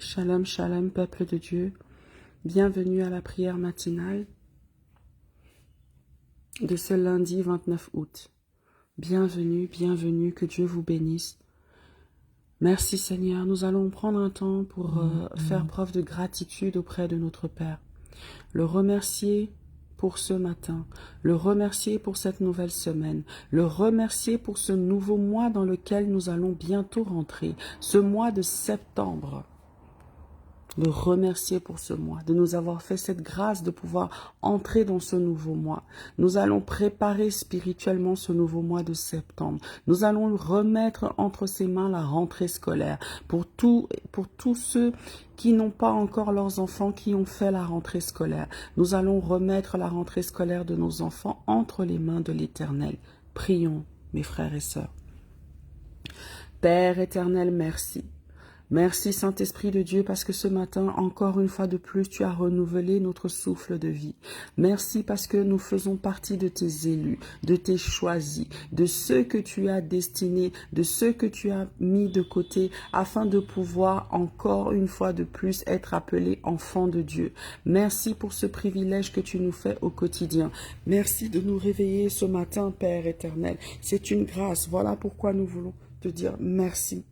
Shalom, shalom, peuple de Dieu. Bienvenue à la prière matinale de ce lundi 29 août. Bienvenue, bienvenue, que Dieu vous bénisse. Merci Seigneur, nous allons prendre un temps pour faire preuve de gratitude auprès de notre Père. Le remercier pour ce matin, le remercier pour cette nouvelle semaine, le remercier pour ce nouveau mois dans lequel nous allons bientôt rentrer, ce mois de septembre. Le remercier pour ce mois, de nous avoir fait cette grâce de pouvoir entrer dans ce nouveau mois. Nous allons préparer spirituellement ce nouveau mois de septembre. Nous allons remettre entre ses mains la rentrée scolaire pour tous ceux qui n'ont pas encore leurs enfants, qui ont fait la rentrée scolaire. Nous allons remettre la rentrée scolaire de nos enfants entre les mains de l'Éternel. Prions, mes frères et sœurs. Père éternel, merci. Merci Saint-Esprit de Dieu parce que ce matin, encore une fois de plus, tu as renouvelé notre souffle de vie. Merci parce que nous faisons partie de tes élus, de tes choisis, de ceux que tu as destinés, de ceux que tu as mis de côté afin de pouvoir encore une fois de plus être appelés enfants de Dieu. Merci pour ce privilège que tu nous fais au quotidien. Merci de nous réveiller ce matin, Père éternel. C'est une grâce. Voilà pourquoi nous voulons te dire merci.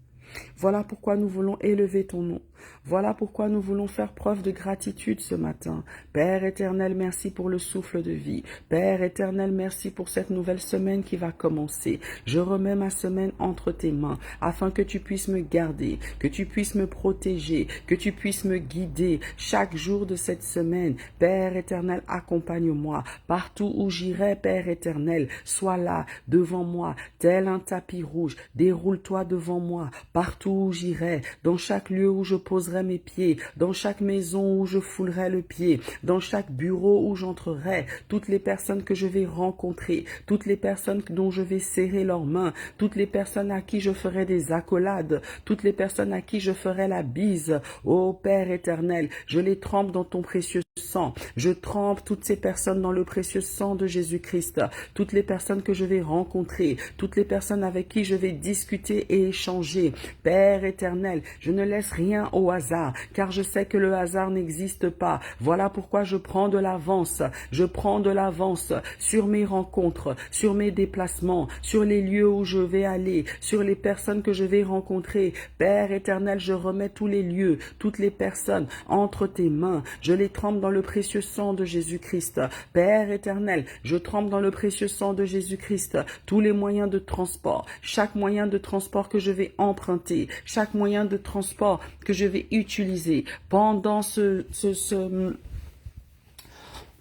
Voilà pourquoi nous voulons élever ton nom. Voilà pourquoi nous voulons faire preuve de gratitude ce matin. Père éternel, merci pour le souffle de vie. Père éternel, merci pour cette nouvelle semaine qui va commencer. Je remets ma semaine entre tes mains afin que tu puisses me garder, que tu puisses me protéger, que tu puisses me guider chaque jour de cette semaine. Père éternel, accompagne-moi. Partout où j'irai, Père éternel, sois là, devant moi, tel un tapis rouge. Déroule-toi devant moi. Partout où j'irai, dans chaque lieu où je poserai mes pieds, dans chaque maison où je foulerai le pied, dans chaque bureau où j'entrerai, toutes les personnes que je vais rencontrer, toutes les personnes dont je vais serrer leurs mains, toutes les personnes à qui je ferai des accolades, toutes les personnes à qui je ferai la bise. Ô Père éternel, je les trempe dans ton précieux sang. Je trempe toutes ces personnes dans le précieux sang de Jésus-Christ. Toutes les personnes que je vais rencontrer, toutes les personnes avec qui je vais discuter et échanger. Père éternel, je ne laisse rien au hasard, car je sais que le hasard n'existe pas. Voilà pourquoi je prends de l'avance. Je prends de l'avance sur mes rencontres, sur mes déplacements, sur les lieux où je vais aller, sur les personnes que je vais rencontrer. Père éternel, je remets tous les lieux, toutes les personnes entre tes mains. Je les trempe dans le précieux sang de Jésus-Christ. Père éternel, je trempe dans le précieux sang de Jésus-Christ tous les moyens de transport, chaque moyen de transport que je vais emprunter, chaque moyen de transport que je vais utiliser pendant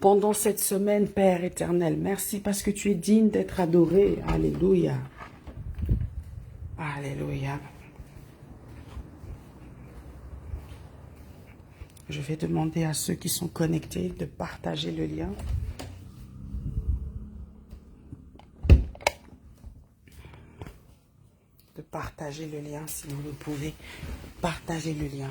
pendant cette semaine, Père éternel. Merci parce que tu es digne d'être adoré. Alléluia. Alléluia. Je vais demander à ceux qui sont connectés de partager le lien. De partager le lien si vous le pouvez. Partagez le lien.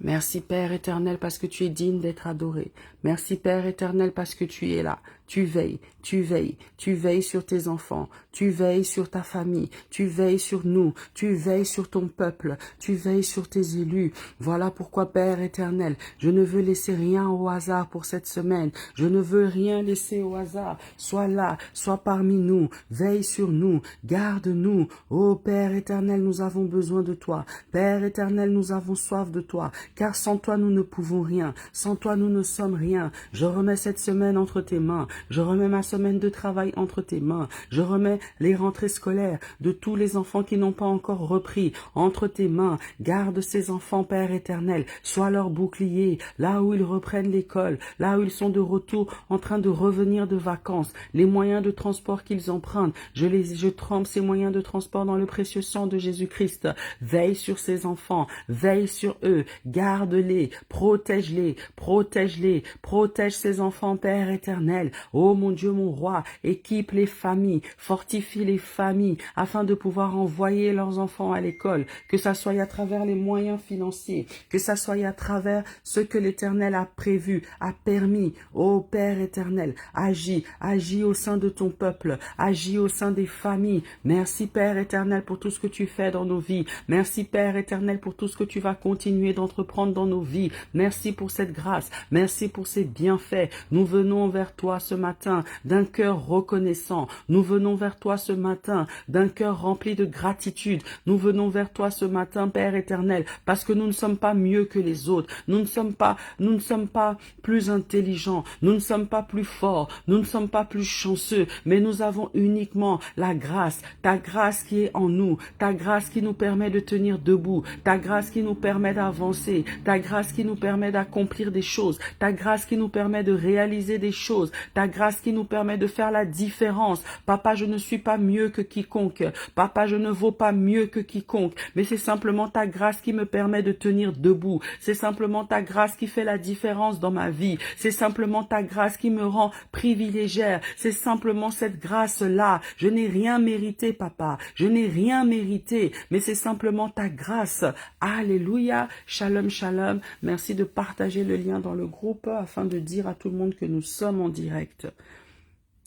Merci Père éternel parce que tu es digne d'être adoré. Merci Père éternel parce que tu es là. Tu veilles, tu veilles, tu veilles sur tes enfants, tu veilles sur ta famille, tu veilles sur nous, tu veilles sur ton peuple, tu veilles sur tes élus. Voilà pourquoi Père éternel, je ne veux laisser rien au hasard pour cette semaine. Je ne veux rien laisser au hasard. Sois là, sois parmi nous, veille sur nous, garde-nous. Ô Père éternel, nous avons besoin de toi. Père éternel, nous avons soif de toi, car sans toi nous ne pouvons rien. Sans toi nous ne sommes rien. Je remets cette semaine entre tes mains. Je remets ma semaine de travail entre tes mains. Je remets les rentrées scolaires de tous les enfants qui n'ont pas encore repris entre tes mains. Garde ces enfants, Père éternel. Sois leur bouclier, là où ils reprennent l'école, là où ils sont de retour en train de revenir de vacances. Les moyens de transport qu'ils empruntent, je trempe ces moyens de transport dans le précieux sang de Jésus-Christ. Veille sur ces enfants, veille sur eux, garde garde-les, protège-les, protège-les, protège ces enfants, Père éternel. Oh mon Dieu, mon roi, équipe les familles, fortifie les familles, afin de pouvoir envoyer leurs enfants à l'école, que ça soit à travers les moyens financiers, que ça soit à travers ce que l'Éternel a prévu, a permis. Oh Père éternel, agis, agis au sein de ton peuple, agis au sein des familles. Merci Père éternel pour tout ce que tu fais dans nos vies. Merci Père éternel pour tout ce que tu vas continuer d'entreprendre dans nos vies. Merci pour cette grâce, merci pour ces bienfaits. Nous venons vers toi ce matin d'un cœur reconnaissant. Nous venons vers toi ce matin d'un cœur rempli de gratitude. Nous venons vers toi ce matin, Père éternel, parce que nous ne sommes pas mieux que les autres. Nous ne sommes pas plus intelligents. Nous ne sommes pas plus forts. Nous ne sommes pas plus chanceux. Mais nous avons uniquement la grâce, ta grâce qui est en nous, ta grâce qui nous permet de tenir debout, ta grâce qui nous permet d'avancer, ta grâce qui nous permet d'accomplir des choses, ta grâce qui nous permet de réaliser des choses, ta grâce qui nous permet de faire la différence. Papa, je ne suis pas mieux que quiconque. Papa, je ne vaux pas mieux que quiconque. Mais c'est simplement ta grâce qui me permet de tenir debout. C'est simplement ta grâce qui fait la différence dans ma vie. C'est simplement ta grâce qui me rend privilégiée. C'est simplement cette grâce-là. Je n'ai rien mérité, Papa. Je n'ai rien mérité. Mais c'est simplement ta grâce. Alléluia. Shalom, shalom. Merci de partager le lien dans le groupe afin de dire à tout le monde que nous sommes en direct.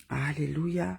Alléluia.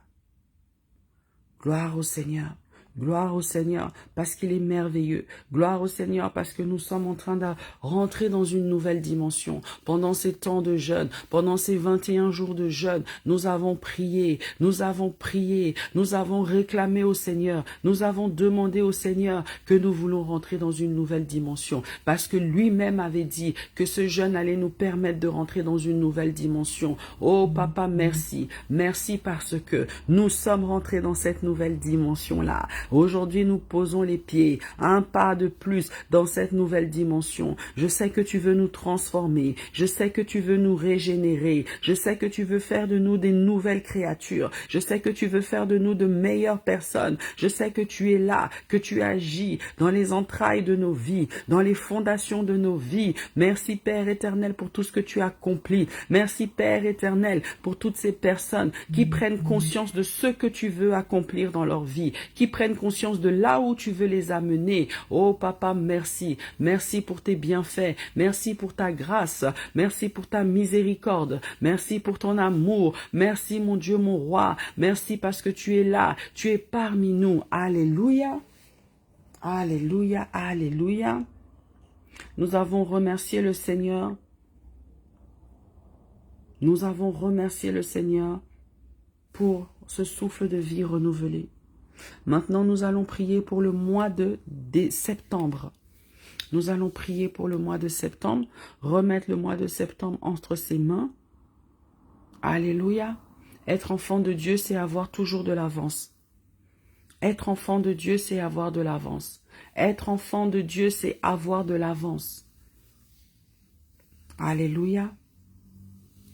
Gloire au Seigneur. Gloire au Seigneur parce qu'il est merveilleux. Gloire au Seigneur parce que nous sommes en train de rentrer dans une nouvelle dimension. Pendant ces temps de jeûne, pendant ces 21 jours de jeûne, nous avons prié, nous avons réclamé au Seigneur, nous avons demandé au Seigneur que nous voulons rentrer dans une nouvelle dimension. Parce que lui-même avait dit que ce jeûne allait nous permettre de rentrer dans une nouvelle dimension. Oh Papa, merci. Merci parce que nous sommes rentrés dans cette nouvelle dimension-là. Aujourd'hui, nous posons les pieds, un pas de plus dans cette nouvelle dimension. Je sais que tu veux nous transformer. Je sais que tu veux nous régénérer. Je sais que tu veux faire de nous des nouvelles créatures. Je sais que tu veux faire de nous de meilleures personnes. Je sais que tu es là, que tu agis dans les entrailles de nos vies, dans les fondations de nos vies. Merci Père éternel pour tout ce que tu as accompli. Merci Père éternel pour toutes ces personnes qui prennent conscience de ce que tu veux accomplir dans leur vie, qui prennent conscience de là où tu veux les amener. Oh Papa, merci. Merci pour tes bienfaits. Merci pour ta grâce. Merci pour ta miséricorde. Merci pour ton amour. Merci mon Dieu, mon roi. Merci parce que tu es là. Tu es parmi nous. Alléluia. Alléluia. Alléluia. Nous avons remercié le Seigneur. Nous avons remercié le Seigneur pour ce souffle de vie renouvelé. Maintenant, nous allons prier pour le mois de septembre. Nous allons prier pour le mois de septembre, remettre le mois de septembre entre ses mains. Alléluia. Être enfant de Dieu, c'est avoir toujours de l'avance. Être enfant de Dieu, c'est avoir de l'avance. Être enfant de Dieu, c'est avoir de l'avance. Alléluia.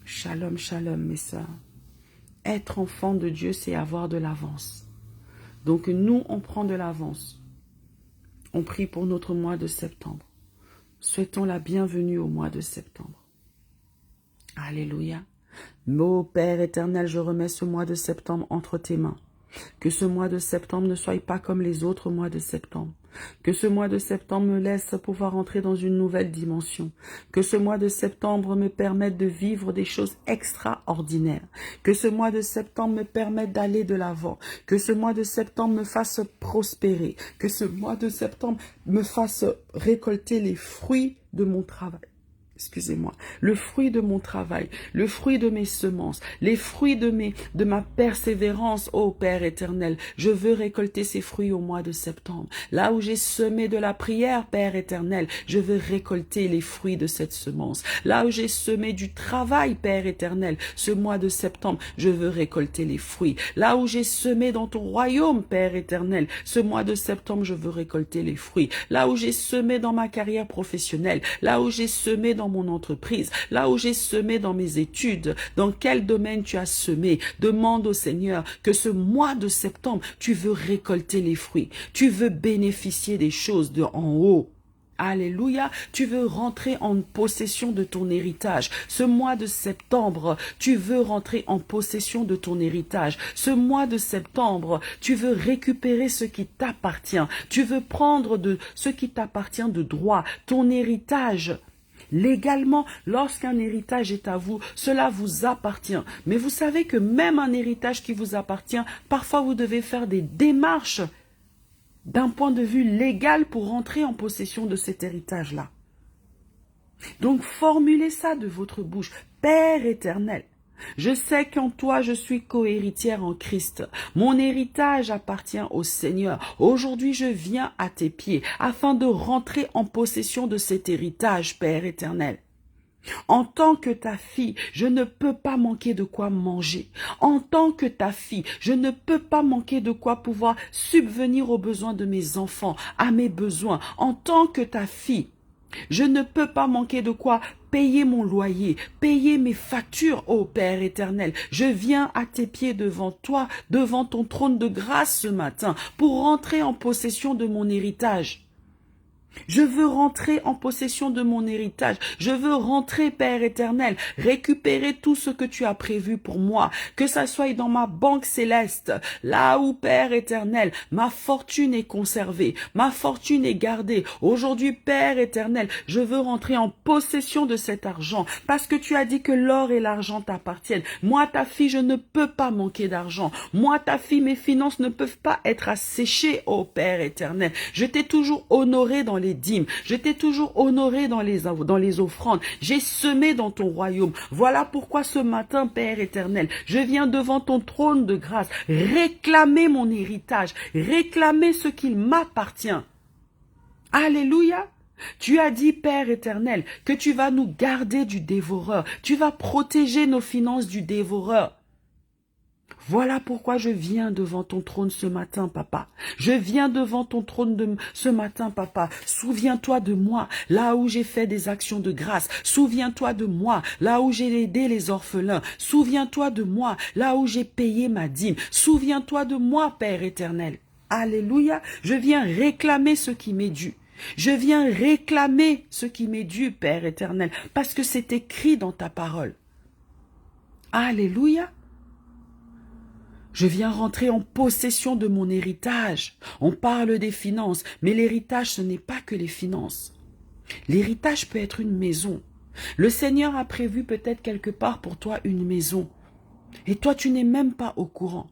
Shalom, shalom, mes sœurs. Être enfant de Dieu, c'est avoir de l'avance. Donc nous, on prend de l'avance. On prie pour notre mois de septembre. Souhaitons la bienvenue au mois de septembre. Alléluia. Ô Père éternel, je remets ce mois de septembre entre tes mains. Que ce mois de septembre ne soit pas comme les autres mois de septembre. Que ce mois de septembre me laisse pouvoir entrer dans une nouvelle dimension. Que ce mois de septembre me permette de vivre des choses extraordinaires. Que ce mois de septembre me permette d'aller de l'avant. Que ce mois de septembre me fasse prospérer. Que ce mois de septembre me fasse récolter les fruits de mon travail. Excusez-moi, le fruit de mon travail, le fruit de mes semences, les fruits de ma persévérance, ô Père éternel. Je veux récolter ces fruits au mois de septembre. Là où j'ai semé de la prière, Père éternel, je veux récolter les fruits de cette semence. Là où j'ai semé du travail, Père éternel, ce mois de septembre, je veux récolter les fruits. Là où j'ai semé dans ton royaume, Père éternel, ce mois de septembre, je veux récolter les fruits. Là où j'ai semé dans ma carrière professionnelle, là où j'ai semé dans mon entreprise, là où j'ai semé dans mes études, dans quel domaine tu as semé, demande au Seigneur que ce mois de septembre, tu veux récolter les fruits, tu veux bénéficier des choses de en haut. Alléluia, tu veux rentrer en possession de ton héritage. Ce mois de septembre, tu veux rentrer en possession de ton héritage. Ce mois de septembre, tu veux récupérer ce qui t'appartient. Tu veux prendre de ce qui t'appartient de droit, ton héritage. Légalement, lorsqu'un héritage est à vous, cela vous appartient. Mais vous savez que même un héritage qui vous appartient, parfois vous devez faire des démarches d'un point de vue légal pour rentrer en possession de cet héritage-là. Donc formulez ça de votre bouche. Père éternel, je sais qu'en toi je suis cohéritière en Christ. Mon héritage appartient au Seigneur. Aujourd'hui je viens à tes pieds afin de rentrer en possession de cet héritage, Père éternel. En tant que ta fille, je ne peux pas manquer de quoi manger. En tant que ta fille, je ne peux pas manquer de quoi pouvoir subvenir aux besoins de mes enfants, à mes besoins. En tant que ta fille, je ne peux pas manquer de quoi payer mon loyer, payer mes factures, ô Père éternel. Je viens à tes pieds devant toi, devant ton trône de grâce ce matin, pour rentrer en possession de mon héritage. Je veux rentrer en possession de mon héritage. Je veux rentrer, Père éternel, récupérer tout ce que tu as prévu pour moi, que ça soit dans ma banque céleste, là où, Père éternel, ma fortune est conservée, ma fortune est gardée. Aujourd'hui, Père éternel, je veux rentrer en possession de cet argent, parce que tu as dit que l'or et l'argent t'appartiennent. Moi, ta fille, je ne peux pas manquer d'argent. Moi, ta fille, mes finances ne peuvent pas être asséchées, ô Père éternel. Je t'ai toujours honoré dans les dîmes. Je t'ai toujours honoré dans les offrandes. J'ai semé dans ton royaume. Voilà pourquoi ce matin, Père éternel, je viens devant ton trône de grâce réclamer mon héritage, réclamer ce qu'il m'appartient. Alléluia. Tu as dit, Père éternel, que tu vas nous garder du dévoreur. Tu vas protéger nos finances du dévoreur. Voilà pourquoi je viens devant ton trône ce matin, papa. Je viens devant ton trône ce matin, papa. Souviens-toi de moi, là où j'ai fait des actions de grâce. Souviens-toi de moi, là où j'ai aidé les orphelins. Souviens-toi de moi, là où j'ai payé ma dîme. Souviens-toi de moi, Père éternel. Alléluia. Je viens réclamer ce qui m'est dû. Je viens réclamer ce qui m'est dû, Père éternel, parce que c'est écrit dans ta parole. Alléluia. Je viens rentrer en possession de mon héritage. On parle des finances, mais l'héritage, ce n'est pas que les finances. L'héritage peut être une maison. Le Seigneur a prévu peut-être quelque part pour toi une maison. Et toi, tu n'es même pas au courant.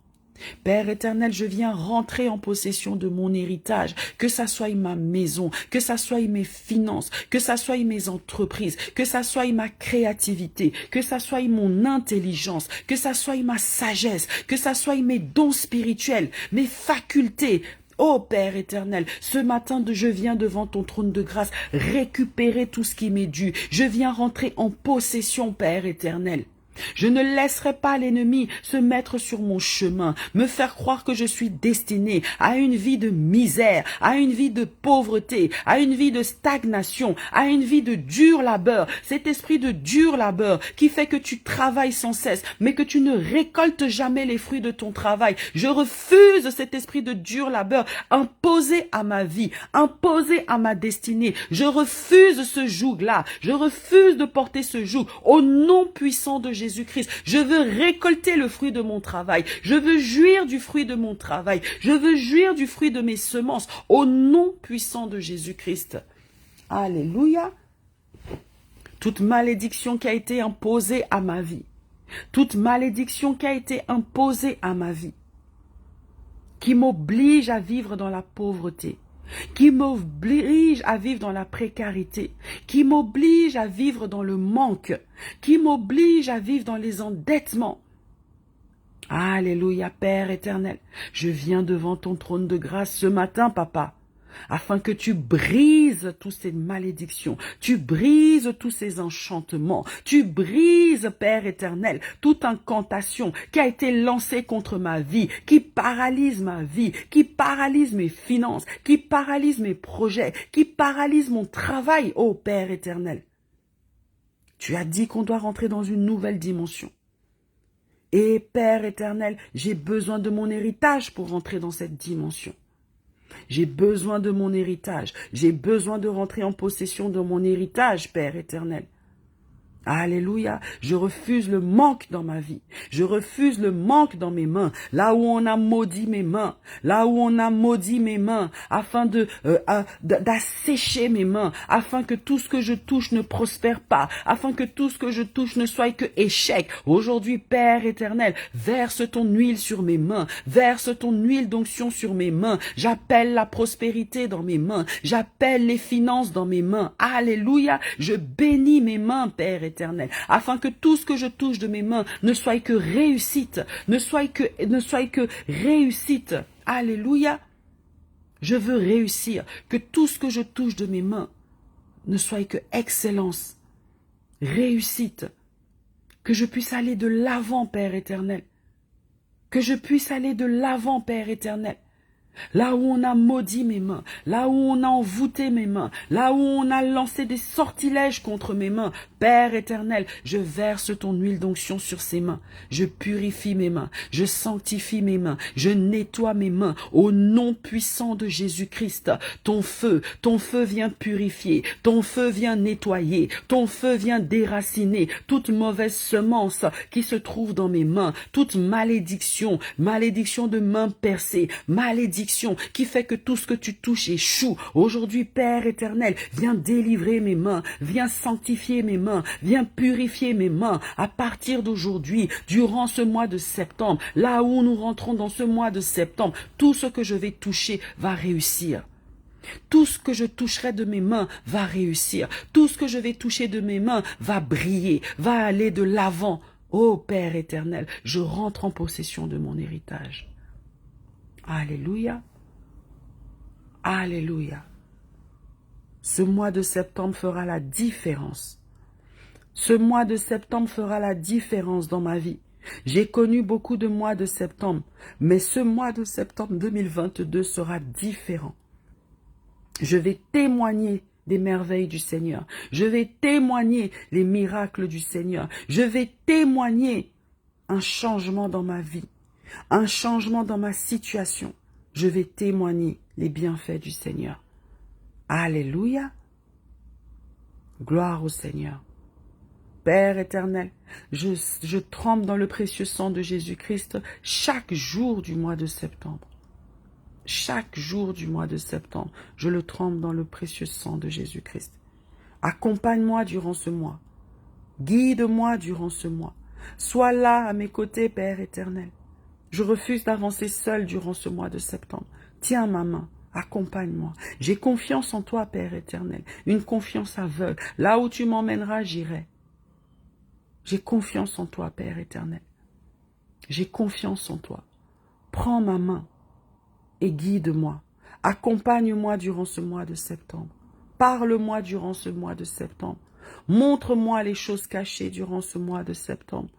Père éternel, je viens rentrer en possession de mon héritage, que ça soit ma maison, que ça soit mes finances, que ça soit mes entreprises, que ça soit ma créativité, que ça soit mon intelligence, que ça soit ma sagesse, que ça soit mes dons spirituels, mes facultés. Oh Père éternel, ce matin je viens devant ton trône de grâce récupérer tout ce qui m'est dû. Je viens rentrer en possession, Père éternel. Je ne laisserai pas l'ennemi se mettre sur mon chemin, me faire croire que je suis destiné à une vie de misère, à une vie de pauvreté, à une vie de stagnation, à une vie de dur labeur. Cet esprit de dur labeur qui fait que tu travailles sans cesse, mais que tu ne récoltes jamais les fruits de ton travail. Je refuse cet esprit de dur labeur imposé à ma vie, imposé à ma destinée. Je refuse ce joug-là. Je refuse de porter ce joug au nom puissant de Jésus-Christ. Je veux récolter le fruit de mon travail. Je veux jouir du fruit de mon travail. Je veux jouir du fruit de mes semences au nom puissant de Jésus-Christ. Alléluia. Toute malédiction qui a été imposée à ma vie, toute malédiction qui a été imposée à ma vie, qui m'oblige à vivre dans la pauvreté, qui m'oblige à vivre dans la précarité, qui m'oblige à vivre dans le manque, qui m'oblige à vivre dans les endettements. Alléluia, Père éternel, je viens devant ton trône de grâce ce matin, papa, afin que tu brises toutes ces malédictions, tu brises tous ces enchantements, tu brises, Père éternel, toute incantation qui a été lancée contre ma vie, qui paralyse ma vie, qui paralyse mes finances, qui paralyse mes projets, qui paralyse mon travail, ô Père éternel. Tu as dit qu'on doit rentrer dans une nouvelle dimension. Et Père éternel, j'ai besoin de mon héritage pour rentrer dans cette dimension. J'ai besoin de mon héritage. J'ai besoin de rentrer en possession de mon héritage, Père éternel. Alléluia, je refuse le manque dans ma vie. Je refuse le manque dans mes mains. Là où on a maudit mes mains, là où on a maudit mes mains, afin d'assécher mes mains, afin que tout ce que je touche ne prospère pas, afin que tout ce que je touche ne soit que échec. Aujourd'hui, Père éternel, verse ton huile sur mes mains, verse ton huile d'onction sur mes mains. J'appelle la prospérité dans mes mains, j'appelle les finances dans mes mains. Alléluia, je bénis mes mains, Père éternel, afin que tout ce que je touche de mes mains ne soit que réussite, ne soit que réussite. Alléluia. Je veux réussir, que tout ce que je touche de mes mains ne soit que excellence, réussite, que je puisse aller de l'avant, Père éternel, que je puisse aller de l'avant, Père éternel. Là où on a maudit mes mains, là où on a envoûté mes mains, là où on a lancé des sortilèges contre mes mains, Père éternel, je verse ton huile d'onction sur ces mains. Je purifie mes mains, je sanctifie mes mains, je nettoie mes mains au nom puissant de Jésus-Christ. Ton feu vient purifier, ton feu vient nettoyer, ton feu vient déraciner toute mauvaise semence qui se trouve dans mes mains, toute malédiction de mains percées, malédiction qui fait que tout ce que tu touches échoue. Aujourd'hui, Père éternel, viens délivrer mes mains, viens sanctifier mes mains, viens purifier mes mains. À partir d'aujourd'hui, durant ce mois de septembre, là où nous rentrons dans ce mois de septembre, tout ce que je vais toucher va réussir. Tout ce que je toucherai de mes mains va réussir. Tout ce que je vais toucher de mes mains va briller, va aller de l'avant. Ô Père éternel, je rentre en possession de mon héritage. Alléluia. Alléluia. Ce mois de septembre fera la différence. Ce mois de septembre fera la différence dans ma vie. J'ai connu beaucoup de mois de septembre, mais ce mois de septembre 2022 sera différent. Je vais témoigner des merveilles du Seigneur. Je vais témoigner les miracles du Seigneur. Je vais témoigner un changement dans ma vie, un changement dans ma situation. Je vais témoigner les bienfaits du Seigneur. Alléluia. Gloire au Seigneur. Père éternel, je trempe dans le précieux sang de Jésus-Christ chaque jour du mois de septembre. Chaque jour du mois de septembre, je le trempe dans le précieux sang de Jésus-Christ. Accompagne-moi durant ce mois. Guide-moi durant ce mois. Sois là à mes côtés, Père éternel. Je refuse d'avancer seul durant ce mois de septembre. Tiens ma main, accompagne-moi. J'ai confiance en toi, Père éternel. Une confiance aveugle. Là où tu m'emmèneras, j'irai. J'ai confiance en toi, Père éternel. J'ai confiance en toi. Prends ma main et guide-moi. Accompagne-moi durant ce mois de septembre. Parle-moi durant ce mois de septembre. Montre-moi les choses cachées durant ce mois de septembre.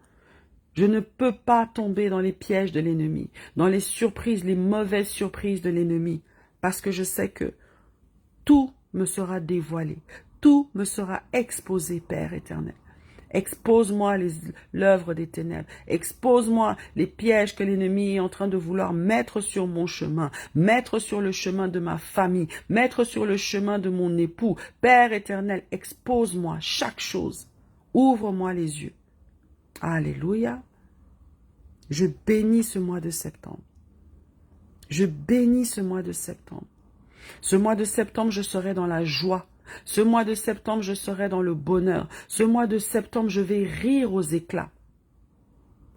Je ne peux pas tomber dans les pièges de l'ennemi, dans les surprises, les mauvaises surprises de l'ennemi, parce que je sais que tout me sera dévoilé, tout me sera exposé, Père éternel. Expose-moi l'œuvre des ténèbres, expose-moi les pièges que l'ennemi est en train de vouloir mettre sur mon chemin, mettre sur le chemin de ma famille, mettre sur le chemin de mon époux. Père éternel, expose-moi chaque chose, ouvre-moi les yeux. Alléluia. Je bénis ce mois de septembre. Je bénis ce mois de septembre. Ce mois de septembre, je serai dans la joie. Ce mois de septembre, je serai dans le bonheur. Ce mois de septembre, je vais rire aux éclats.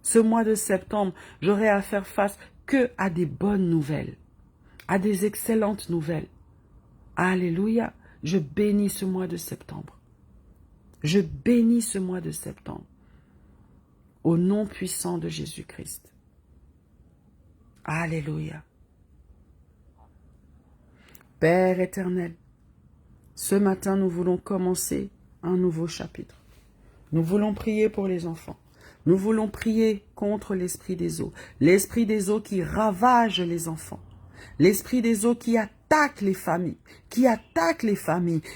Ce mois de septembre, j'aurai à faire face que à des bonnes nouvelles, à des excellentes nouvelles. Alléluia. Je bénis ce mois de septembre. Je bénis ce mois de septembre. Au nom puissant de Jésus-Christ. Alléluia. Père éternel, ce matin, nous voulons commencer un nouveau chapitre. Nous voulons prier pour les enfants. Nous voulons prier contre l'esprit des eaux qui ravage les enfants, l'esprit des eaux qui attaque les familles,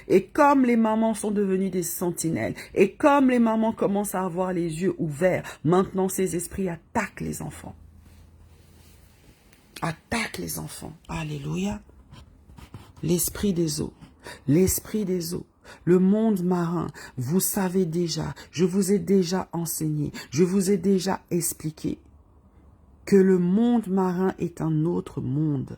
Et comme les mamans sont devenues des sentinelles, et comme les mamans commencent à avoir les yeux ouverts, maintenant ces esprits attaquent les enfants. Attaquent les enfants. Alléluia. l'esprit des eaux, l'esprit des eaux. Le monde marin, vous savez déjà, je vous ai déjà enseigné, je vous ai déjà expliqué que le monde marin est un autre monde.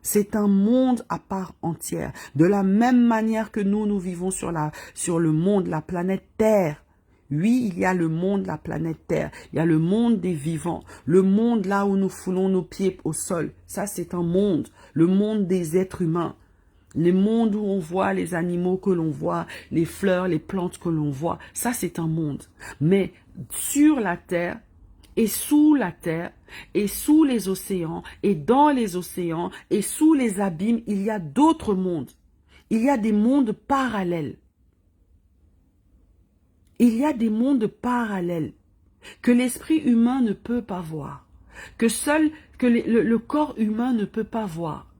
C'est un monde à part entière. De la même manière que nous vivons sur le monde, la planète Terre. Oui, il y a le monde, la planète Terre. Il y a le monde des vivants. Le monde là où nous foulons nos pieds au sol. Ça, c'est un monde. Le monde des êtres humains. Le monde où on voit les animaux que l'on voit, les fleurs, les plantes que l'on voit. Ça, c'est un monde. Mais sur la Terre, et sous la terre, et sous les océans, et dans les océans, et sous les abîmes, il y a d'autres mondes. Il y a des mondes parallèles. Il y a des mondes parallèles que l'esprit humain ne peut pas voir, que le corps humain ne peut pas voir.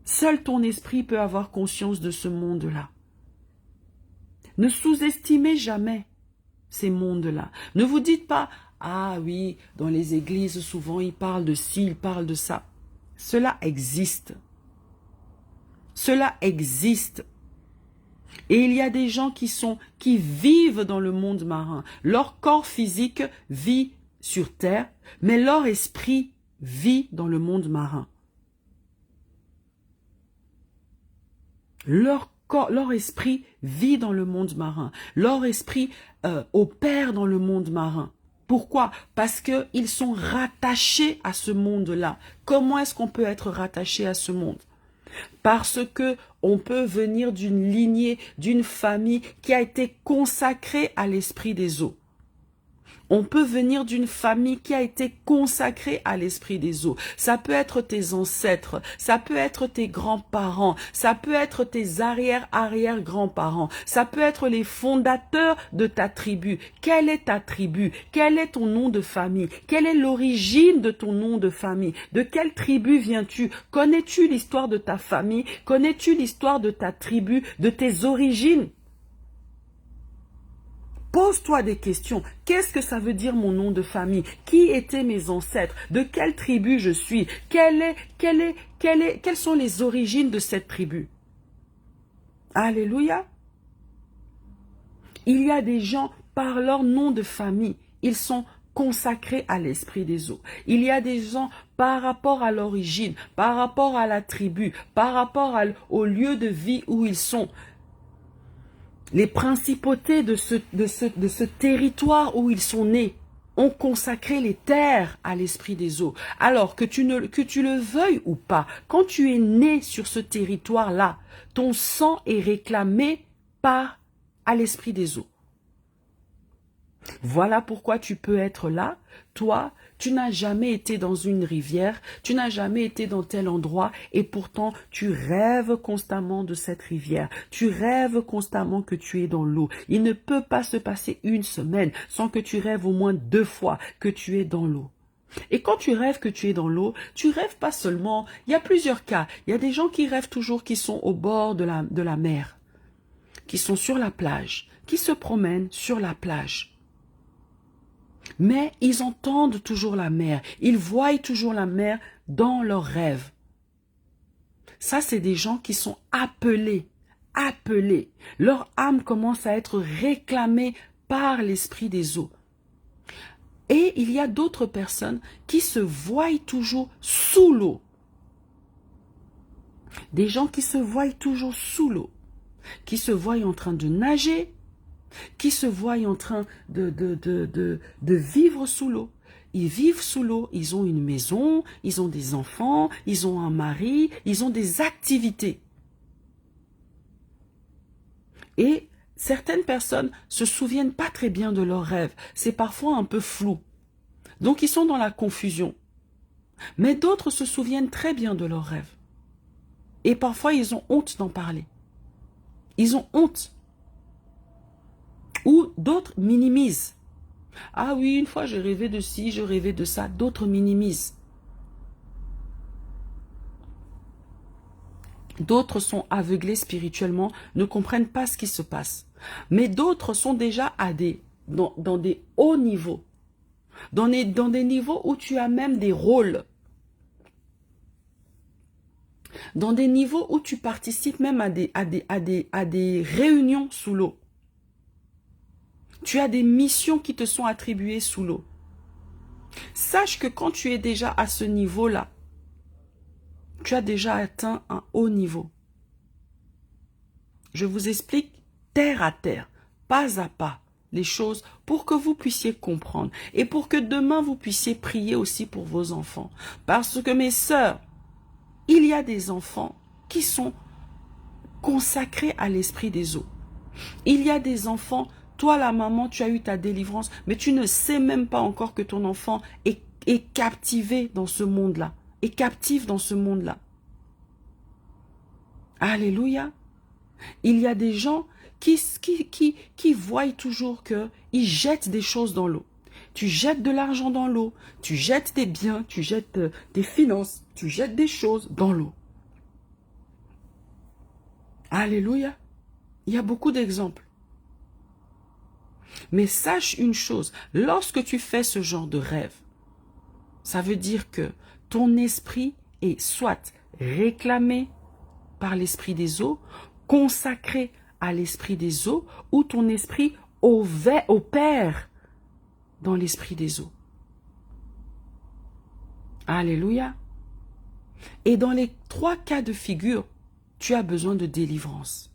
Seul ton esprit peut avoir conscience de ce monde-là. Ne sous-estimez jamais ces mondes-là. Ne vous dites pas, ah oui, dans les églises, souvent, ils parlent de ci, ils parlent de ça. Cela existe. Cela existe. Et il y a des gens qui vivent dans le monde marin. Leur corps physique vit sur terre, mais leur esprit vit dans le monde marin. Leur esprit vit dans le monde marin. Leur esprit opère dans le monde marin. Pourquoi? Parce qu'ils sont rattachés à ce monde-là. Comment est-ce qu'on peut être rattaché à ce monde? Parce que on peut venir d'une lignée, d'une famille qui a été consacrée à l'esprit des eaux. On peut venir d'une famille qui a été consacrée à l'esprit des eaux. Ça peut être tes ancêtres, ça peut être tes grands-parents, ça peut être tes arrière-arrière-grands-parents, ça peut être les fondateurs de ta tribu. Quelle est ta tribu? Quel est ton nom de famille? Quelle est l'origine de ton nom de famille? De quelle tribu viens-tu? Connais-tu l'histoire de ta famille? Connais-tu l'histoire de ta tribu, de tes origines? Pose-toi des questions. Qu'est-ce que ça veut dire mon nom de famille? Qui étaient mes ancêtres? De quelle tribu je suis? Quelles sont les origines de cette tribu? Alléluia. Il y a des gens, par leur nom de famille, ils sont consacrés à l'esprit des eaux. Il y a des gens, par rapport à l'origine, par rapport à la tribu, par rapport au lieu de vie où ils sont, les principautés de ce territoire où ils sont nés ont consacré les terres à l'esprit des eaux. Alors que tu le veuilles ou pas, quand tu es né sur ce territoire-là, ton sang est réclamé à l'esprit des eaux. Voilà pourquoi tu peux être là. Toi, tu n'as jamais été dans une rivière, tu n'as jamais été dans tel endroit et pourtant tu rêves constamment de cette rivière. Tu rêves constamment que tu es dans l'eau. Il ne peut pas se passer une semaine sans que tu rêves au moins 2 fois que tu es dans l'eau. Et quand tu rêves que tu es dans l'eau, tu rêves pas seulement. Il y a plusieurs cas. Il y a des gens qui rêvent toujours qui sont au bord de la mer, qui sont sur la plage, qui se promènent sur la plage. Mais ils entendent toujours la mer, ils voient toujours la mer dans leurs rêves. Ça, c'est des gens qui sont appelés. Leur âme commence à être réclamée par l'esprit des eaux. Et il y a d'autres personnes qui se voient toujours sous l'eau. Des gens qui se voient toujours sous l'eau, qui se voient en train de nager, qui se voient en train de vivre sous l'eau. Ils vivent sous l'eau, ils ont une maison, ils ont des enfants, ils ont un mari, ils ont des activités. Et certaines personnes se souviennent pas très bien de leurs rêves. C'est parfois un peu flou. Donc ils sont dans la confusion. Mais d'autres se souviennent très bien de leurs rêves. Et parfois ils ont honte d'en parler. Ils ont honte. Ou d'autres minimisent. Ah oui, une fois j'ai rêvé de ci, je rêvais de ça. D'autres minimisent. D'autres sont aveuglés spirituellement, ne comprennent pas ce qui se passe. Mais d'autres sont déjà dans des hauts niveaux. Dans des niveaux où tu as même des rôles. Dans des niveaux où tu participes même à des réunions sous l'eau. Tu as des missions qui te sont attribuées sous l'eau. Sache que quand tu es déjà à ce niveau-là, tu as déjà atteint un haut niveau. Je vous explique terre à terre, pas à pas, les choses pour que vous puissiez comprendre et pour que demain vous puissiez prier aussi pour vos enfants. Parce que mes sœurs, il y a des enfants qui sont consacrés à l'esprit des eaux. Il y a des enfants, toi la maman, tu as eu ta délivrance, mais tu ne sais même pas encore que ton enfant est captivé dans ce monde-là, est captif dans ce monde-là. Alléluia. Il y a des gens qui voient toujours qu'ils jettent des choses dans l'eau. Tu jettes de l'argent dans l'eau, tu jettes des biens, tu jettes des finances, tu jettes des choses dans l'eau. Alléluia. Il y a beaucoup d'exemples. Mais sache une chose, lorsque tu fais ce genre de rêve, ça veut dire que ton esprit est soit réclamé par l'esprit des eaux, consacré à l'esprit des eaux, ou ton esprit opère dans l'esprit des eaux. Alléluia. Et dans les 3 cas de figure, tu as besoin de délivrance.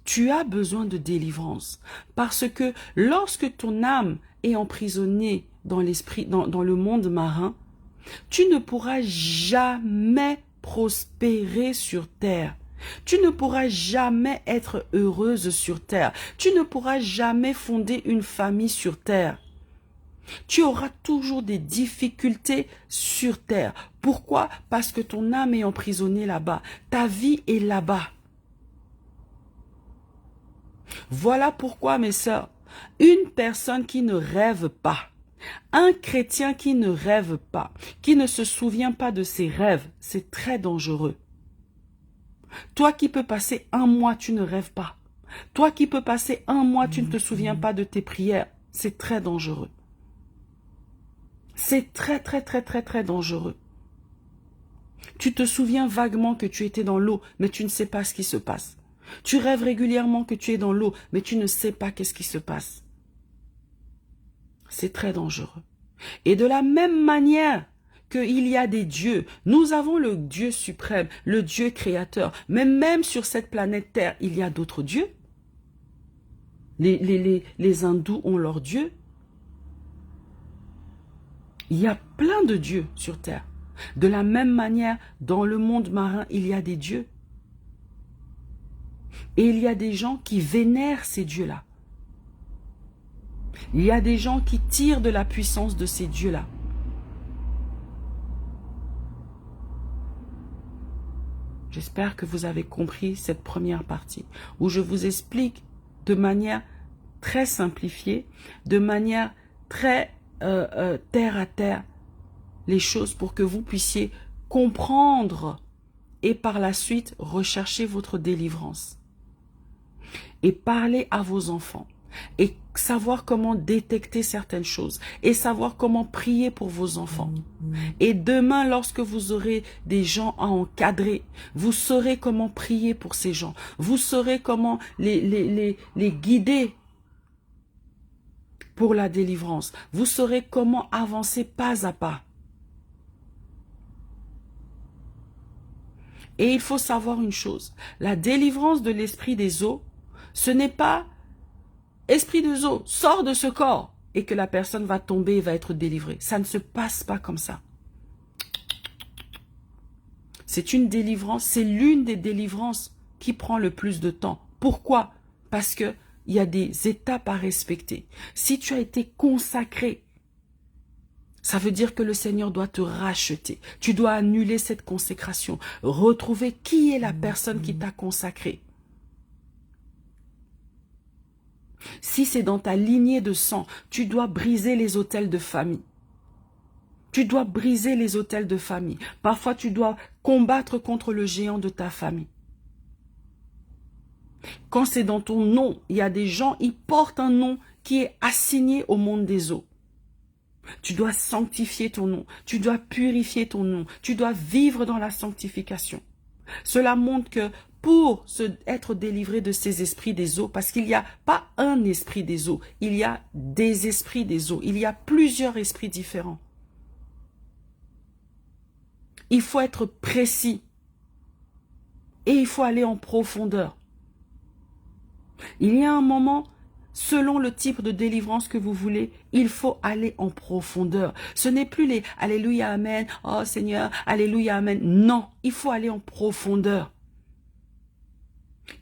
Tu as besoin de délivrance. Parce que lorsque ton âme est emprisonnée dans l'esprit, dans le monde marin, tu ne pourras jamais prospérer sur terre. Tu ne pourras jamais être heureuse sur terre. Tu ne pourras jamais fonder une famille sur terre. Tu auras toujours des difficultés sur terre. Pourquoi? Parce que ton âme est emprisonnée là-bas. Ta vie est là-bas. Voilà pourquoi, mes sœurs, une personne qui ne rêve pas, un chrétien qui ne rêve pas, qui ne se souvient pas de ses rêves, c'est très dangereux. Toi qui peux passer 1 mois, tu ne rêves pas. Toi qui peux passer 1 mois, tu ne te souviens pas de tes prières, c'est très dangereux. C'est très, très, très, très, très dangereux. Tu te souviens vaguement que tu étais dans l'eau, mais tu ne sais pas ce qui se passe. Tu rêves régulièrement que tu es dans l'eau, mais tu ne sais pas qu'est-ce qui se passe. C'est très dangereux. Et de la même manière qu'il y a des dieux, nous avons le Dieu suprême, le Dieu créateur, mais même sur cette planète Terre, il y a d'autres dieux. Les hindous ont leur Dieu. Il y a plein de dieux sur Terre. De la même manière, dans le monde marin, il y a des dieux. Et il y a des gens qui vénèrent ces dieux-là. Il y a des gens qui tirent de la puissance de ces dieux-là. J'espère que vous avez compris cette première partie, où je vous explique de manière très simplifiée, de manière très terre à terre, les choses pour que vous puissiez comprendre et par la suite rechercher votre délivrance. Et parler à vos enfants. Et savoir comment détecter certaines choses. Et savoir comment prier pour vos enfants. Et demain, lorsque vous aurez des gens à encadrer, vous saurez comment prier pour ces gens. Vous saurez comment les guider pour la délivrance. Vous saurez comment avancer pas à pas. Et il faut savoir une chose. La délivrance de l'esprit des eaux, ce n'est pas esprit des eaux, sors de ce corps et que la personne va tomber et va être délivrée. Ça ne se passe pas comme ça. C'est une délivrance, c'est l'une des délivrances qui prend le plus de temps. Pourquoi? Parce que il y a des étapes à respecter. Si tu as été consacré, ça veut dire que le Seigneur doit te racheter. Tu dois annuler cette consécration. Retrouver qui est la personne qui t'a consacré. Si c'est dans ta lignée de sang, tu dois briser les autels de famille. Tu dois briser les autels de famille. Parfois, tu dois combattre contre le géant de ta famille. Quand c'est dans ton nom, il y a des gens, ils portent un nom qui est assigné au monde des eaux. Tu dois sanctifier ton nom. Tu dois purifier ton nom. Tu dois vivre dans la sanctification. Cela montre que pour être délivré de ces esprits des eaux, parce qu'il n'y a pas un esprit des eaux, il y a des esprits des eaux. Il y a plusieurs esprits différents. Il faut être précis. Et il faut aller en profondeur. Il y a un moment, selon le type de délivrance que vous voulez, il faut aller en profondeur. Ce n'est plus les « Alléluia, Amen »,« Oh Seigneur, Alléluia, Amen ». Non, il faut aller en profondeur.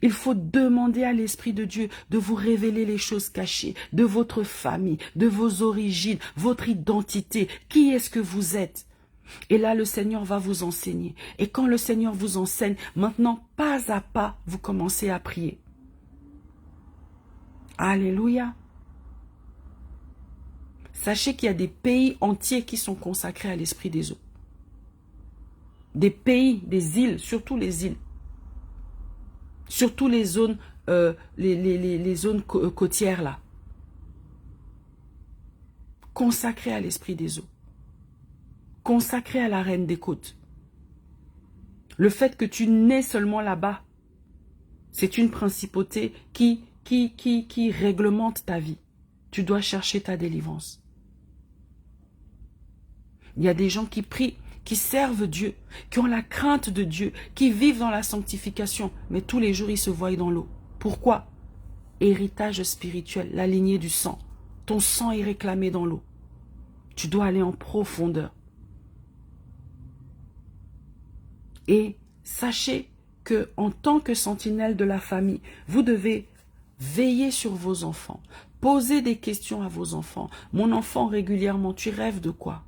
Il faut demander à l'Esprit de Dieu de vous révéler les choses cachées, de votre famille, de vos origines, votre identité. Qui est-ce que vous êtes? Et là, le Seigneur va vous enseigner. Et quand le Seigneur vous enseigne, maintenant, pas à pas, vous commencez à prier. Alléluia. Sachez qu'il y a des pays entiers qui sont consacrés à l'esprit des eaux. Des pays, des îles, surtout les îles. Surtout les zones, les zones côtières là. Consacrées à l'esprit des eaux. Consacré à la reine des côtes. Le fait que tu nais seulement là-bas, c'est une principauté qui réglemente ta vie. Tu dois chercher ta délivrance. Il y a des gens qui prient, qui servent Dieu, qui ont la crainte de Dieu, qui vivent dans la sanctification, mais tous les jours ils se voient dans l'eau. Pourquoi? Héritage spirituel, la lignée du sang. Ton sang est réclamé dans l'eau. Tu dois aller en profondeur. Et sachez que en tant que sentinelle de la famille, vous devez veiller sur vos enfants. Poser des questions à vos enfants. Mon enfant, régulièrement, tu rêves de quoi?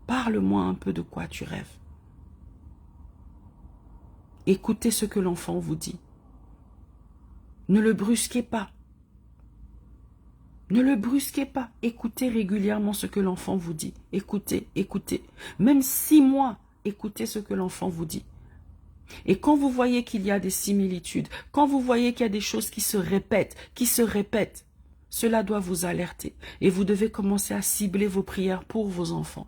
Parle-moi un peu de quoi tu rêves. Écoutez ce que l'enfant vous dit. Ne le brusquez pas. Ne le brusquez pas. Écoutez régulièrement ce que l'enfant vous dit. Écoutez, écoutez. Même 6 mois, écoutez ce que l'enfant vous dit. Et quand vous voyez qu'il y a des similitudes, quand vous voyez qu'il y a des choses qui se répètent, cela doit vous alerter. Et vous devez commencer à cibler vos prières pour vos enfants.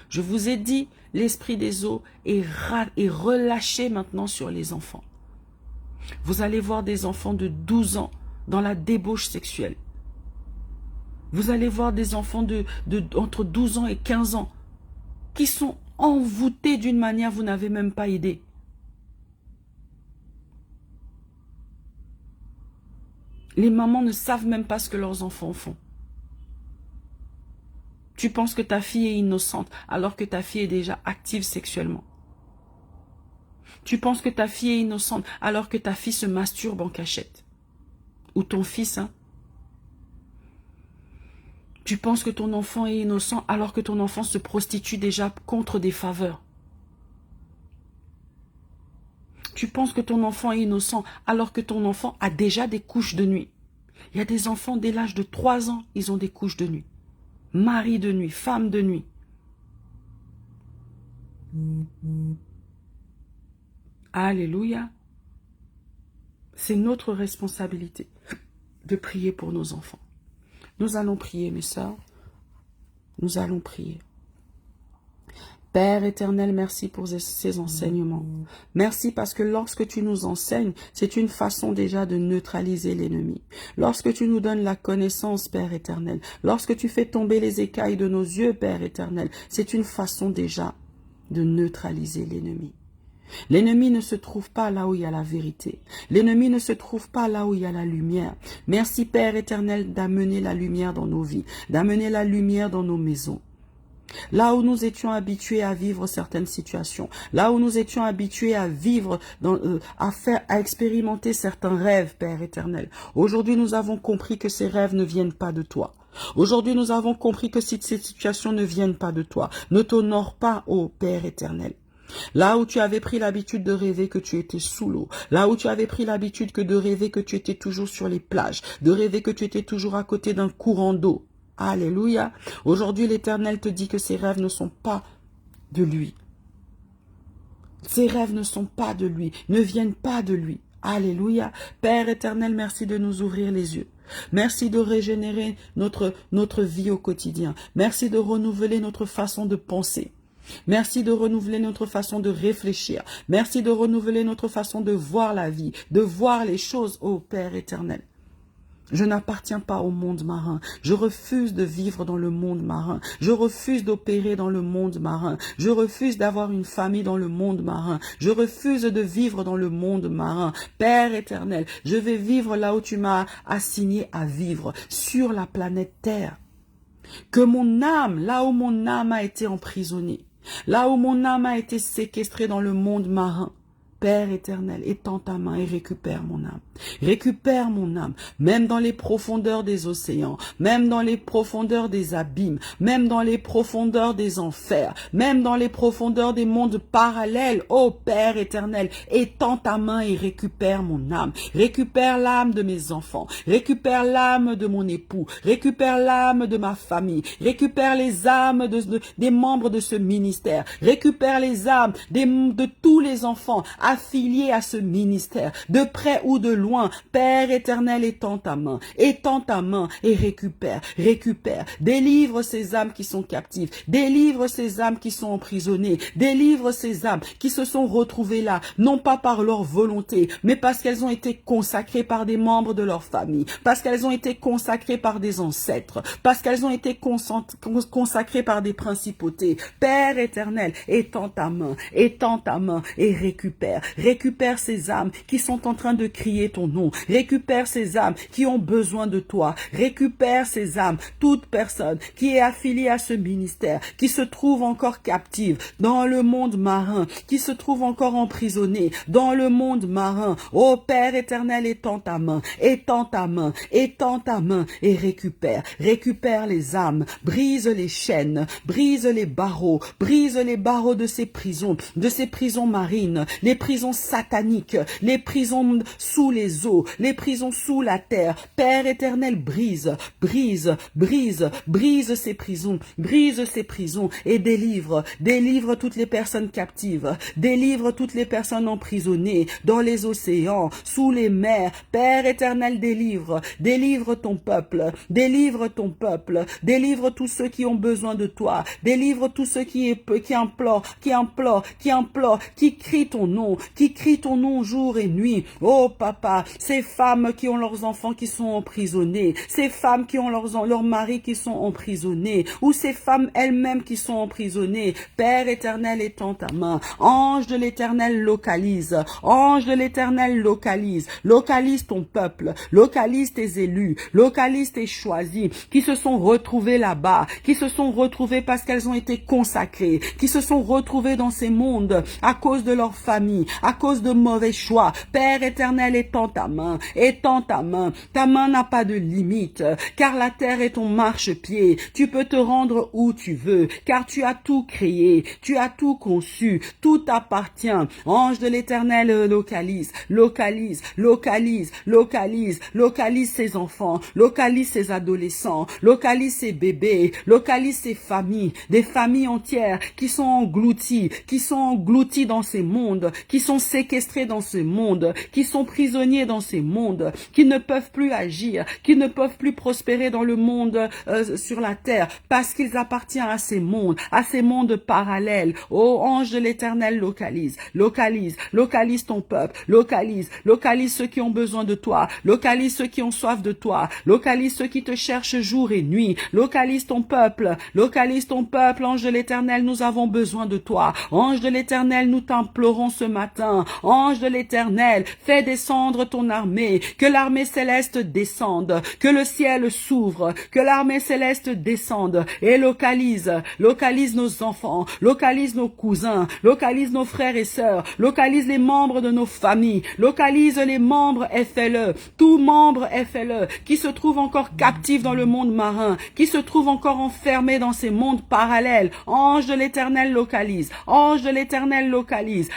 Je vous ai dit, l'esprit des eaux est relâché maintenant sur les enfants. Vous allez voir des enfants de 12 ans dans la débauche sexuelle. Vous allez voir des enfants entre 12 ans et 15 ans qui sont envoûtés d'une manière que vous n'avez même pas idée. Les mamans ne savent même pas ce que leurs enfants font. Tu penses que ta fille est innocente alors que ta fille est déjà active sexuellement. Tu penses que ta fille est innocente alors que ta fille se masturbe en cachette. Ou ton fils, hein. Tu penses que ton enfant est innocent alors que ton enfant se prostitue déjà contre des faveurs. Tu penses que ton enfant est innocent alors que ton enfant a déjà des couches de nuit. Il y a des enfants dès l'âge de 3 ans, ils ont des couches de nuit. Mari de nuit, femme de nuit. Alléluia. C'est notre responsabilité de prier pour nos enfants. Nous allons prier, mes sœurs. Nous allons prier. Père éternel, merci pour ces enseignements. Merci parce que lorsque tu nous enseignes, c'est une façon déjà de neutraliser l'ennemi. Lorsque tu nous donnes la connaissance, Père éternel, lorsque tu fais tomber les écailles de nos yeux, Père éternel, c'est une façon déjà de neutraliser l'ennemi. L'ennemi ne se trouve pas là où il y a la vérité. L'ennemi ne se trouve pas là où il y a la lumière. Merci Père éternel d'amener la lumière dans nos vies, d'amener la lumière dans nos maisons. Là où nous étions habitués à vivre certaines situations, là où nous étions habitués à vivre, à expérimenter certains rêves, Père éternel. Aujourd'hui, nous avons compris que ces rêves ne viennent pas de toi. Aujourd'hui, nous avons compris que si ces situations ne viennent pas de toi, ne t'honore pas, ô Père éternel. Là où tu avais pris l'habitude de rêver que tu étais sous l'eau, là où tu avais pris l'habitude de rêver que tu étais toujours sur les plages, de rêver que tu étais toujours à côté d'un courant d'eau. Alléluia. Aujourd'hui, l'Éternel te dit que ces rêves ne sont pas de lui. Ces rêves ne sont pas de lui, ne viennent pas de lui. Alléluia. Père éternel, merci de nous ouvrir les yeux. Merci de régénérer notre vie au quotidien. Merci de renouveler notre façon de penser. Merci de renouveler notre façon de réfléchir. Merci de renouveler notre façon de voir la vie, de voir les choses, ô Père éternel. Je n'appartiens pas au monde marin. Je refuse de vivre dans le monde marin. Je refuse d'opérer dans le monde marin. Je refuse d'avoir une famille dans le monde marin. Je refuse de vivre dans le monde marin. Père éternel, je vais vivre là où tu m'as assigné à vivre, sur la planète Terre. Que mon âme, là où mon âme a été emprisonnée, là où mon âme a été séquestrée dans le monde marin, Père éternel, étends ta main et récupère mon âme. Récupère mon âme, même dans les profondeurs des océans, même dans les profondeurs des abîmes, même dans les profondeurs des enfers, même dans les profondeurs des mondes parallèles. Ô Père éternel, étends ta main et récupère mon âme. Récupère l'âme de mes enfants, récupère l'âme de mon époux, récupère l'âme de ma famille, récupère les âmes des membres de ce ministère, récupère les âmes de tous les enfants affiliés à ce ministère, de près ou de loin. Père éternel, étends ta main et récupère, délivre ces âmes qui sont captives, délivre ces âmes qui sont emprisonnées, délivre ces âmes qui se sont retrouvées là, non pas par leur volonté, mais parce qu'elles ont été consacrées par des membres de leur famille, parce qu'elles ont été consacrées par des ancêtres, parce qu'elles ont été consacrées par des principautés. Père éternel, étends ta main et récupère ces âmes qui sont en train de crier ton nom, récupère ces âmes qui ont besoin de toi, récupère ces âmes, toute personne qui est affiliée à ce ministère, qui se trouve encore captive dans le monde marin, qui se trouve encore emprisonnée dans le monde marin. Ô Père éternel, étends ta main et récupère les âmes, brise les chaînes, brise les barreaux de ces prisons marines, les prisons sataniques, les prisons sous les eaux, les prisons sous la terre. Père éternel, brise ces prisons et délivre toutes les personnes captives, délivre toutes les personnes emprisonnées dans les océans, sous les mers. Père éternel, délivre ton peuple, délivre tous ceux qui ont besoin de toi, délivre tous ceux qui implorent, qui crient ton nom jour et nuit. Oh papa, ces femmes qui ont leurs enfants qui sont emprisonnés, ces femmes qui ont leurs maris qui sont emprisonnés, ou ces femmes elles-mêmes qui sont emprisonnées. Père éternel, étends ta main. Ange de l'éternel, localise ton peuple, localise tes élus, localise tes choisis qui se sont retrouvés là-bas, qui se sont retrouvés parce qu'elles ont été consacrées, qui se sont retrouvées dans ces mondes à cause de leur famille, à cause de mauvais choix. Père éternel, étends ta main. Ta main n'a pas de limite, car la terre est ton marchepied. Tu peux te rendre où tu veux, car tu as tout créé, tu as tout conçu, tout t'appartient. Ange de l'éternel, localise ses enfants, localise ses adolescents, localise ses bébés, localise ses familles, des familles entières qui sont englouties dans ces mondes, qui sont séquestrés dans ce monde, qui sont prisonniers dans ces mondes, qui ne peuvent plus agir, qui ne peuvent plus prospérer dans le monde sur la terre, parce qu'ils appartiennent à ces mondes parallèles. Ô ange de l'éternel, localise ton peuple, localise ceux qui ont besoin de toi, localise ceux qui ont soif de toi, localise ceux qui te cherchent jour et nuit, localise ton peuple, ange de l'éternel, nous avons besoin de toi. Ange de l'éternel, nous t'implorons ce matin. Ange de l'éternel, fais descendre ton armée, que l'armée céleste descende, que le ciel s'ouvre, que l'armée céleste descende et localise nos enfants, localise nos cousins, localise nos frères et sœurs, localise les membres de nos familles, localise les membres FLE, tout membre FLE qui se trouve encore captif dans le monde marin, qui se trouve encore enfermé dans ces mondes parallèles. Ange de l'éternel, localise,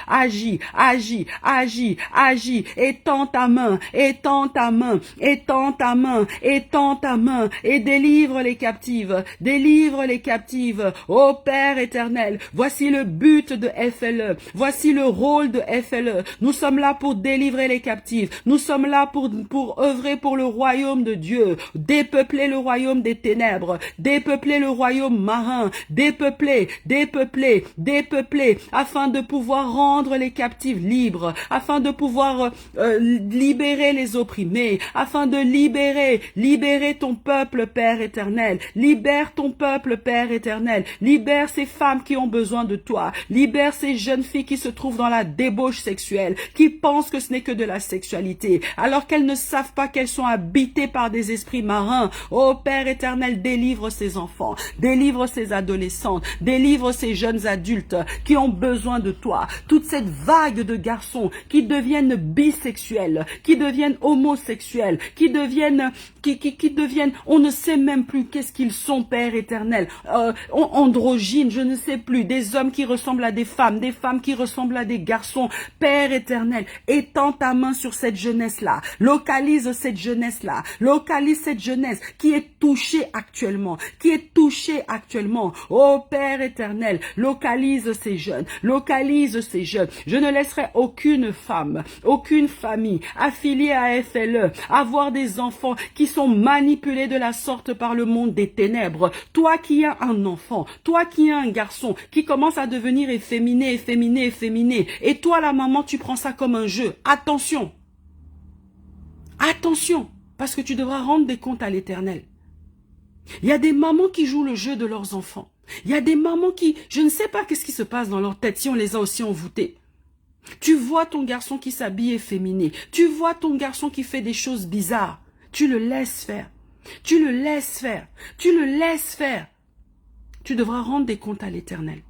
agis agis, agis, agis, agis, étends ta main, étends ta main, étends ta main, étends ta main, et délivre les captives, délivre les captives. Ô Père éternel, voici le but de FLE, voici le rôle de FLE. Nous sommes là pour délivrer les captives, nous sommes là pour œuvrer pour le royaume de Dieu, dépeupler le royaume des ténèbres, dépeupler le royaume marin, dépeupler, dépeupler, dépeupler, afin de pouvoir rendre les captifs libres, afin de pouvoir libérer les opprimés, afin de libérer ton peuple, Père éternel. Libère ton peuple, Père éternel. Libère ces femmes qui ont besoin de toi. Libère ces jeunes filles qui se trouvent dans la débauche sexuelle, qui pensent que ce n'est que de la sexualité, alors qu'elles ne savent pas qu'elles sont habitées par des esprits marins. Ô Père éternel, délivre ces enfants, délivre ces adolescentes, délivre ces jeunes adultes qui ont besoin de toi. Toute cette vague de garçons qui deviennent bisexuels, qui deviennent homosexuels, qui deviennent, on ne sait même plus qu'est-ce qu'ils sont, Père éternel, androgynes, je ne sais plus, des hommes qui ressemblent à des femmes qui ressemblent à des garçons. Père éternel, étends ta main sur cette jeunesse-là, localise cette jeunesse-là, localise cette jeunesse qui est touchée actuellement, Oh Père éternel, localise ces jeunes, localise ces jeunes. Je ne laisserai aucune femme, aucune famille affiliée à FLE avoir des enfants qui sont manipulés de la sorte par le monde des ténèbres. Toi qui as un enfant, toi qui as un garçon qui commence à devenir efféminé, et toi la maman tu prends ça comme un jeu. Attention, attention, parce que tu devras rendre des comptes à l'Éternel. Il y a des mamans qui jouent le jeu de leurs enfants. Il y a des mamans qui, je ne sais pas qu'est-ce qui se passe dans leur tête si on les a aussi envoûtées. Tu vois ton garçon qui s'habille efféminé. Tu vois ton garçon qui fait des choses bizarres. Tu le laisses faire. Tu le laisses faire. Tu le laisses faire. Tu devras rendre des comptes à l'Éternel.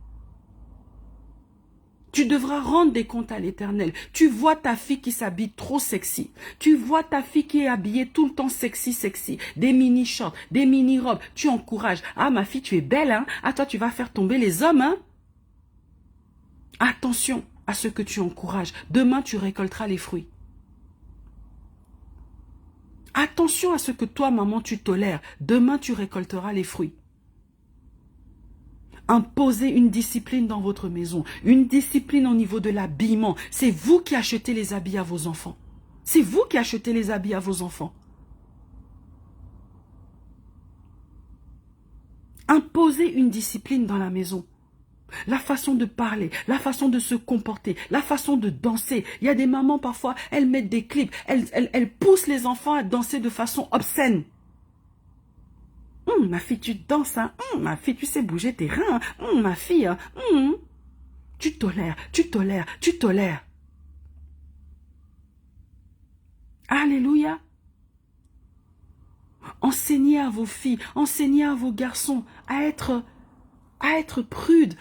Tu devras rendre des comptes à l'Éternel. Tu vois ta fille qui s'habille trop sexy. Tu vois ta fille qui est habillée tout le temps sexy. Des mini-shorts, des mini-robes. Tu encourages. Ah, ma fille, tu es belle, hein? Ah, toi, tu vas faire tomber les hommes, hein? Attention à ce que tu encourages. Demain, tu récolteras les fruits. Attention à ce que toi, maman, tu tolères. Demain, tu récolteras les fruits. Imposez une discipline dans votre maison, une discipline au niveau de l'habillement. C'est vous qui achetez les habits à vos enfants. C'est vous qui achetez les habits à vos enfants. Imposez une discipline dans la maison. La façon de parler, la façon de se comporter, la façon de danser. Il y a des mamans parfois, elles mettent des clips, elles poussent les enfants à danser de façon obscène. Ma fille, tu danses, hein? Ma fille, tu sais bouger tes reins, hein? Ma fille, hein? Tu tolères, tu tolères, tu tolères. Alléluia. Enseignez à vos filles, enseignez à vos garçons à être prudes,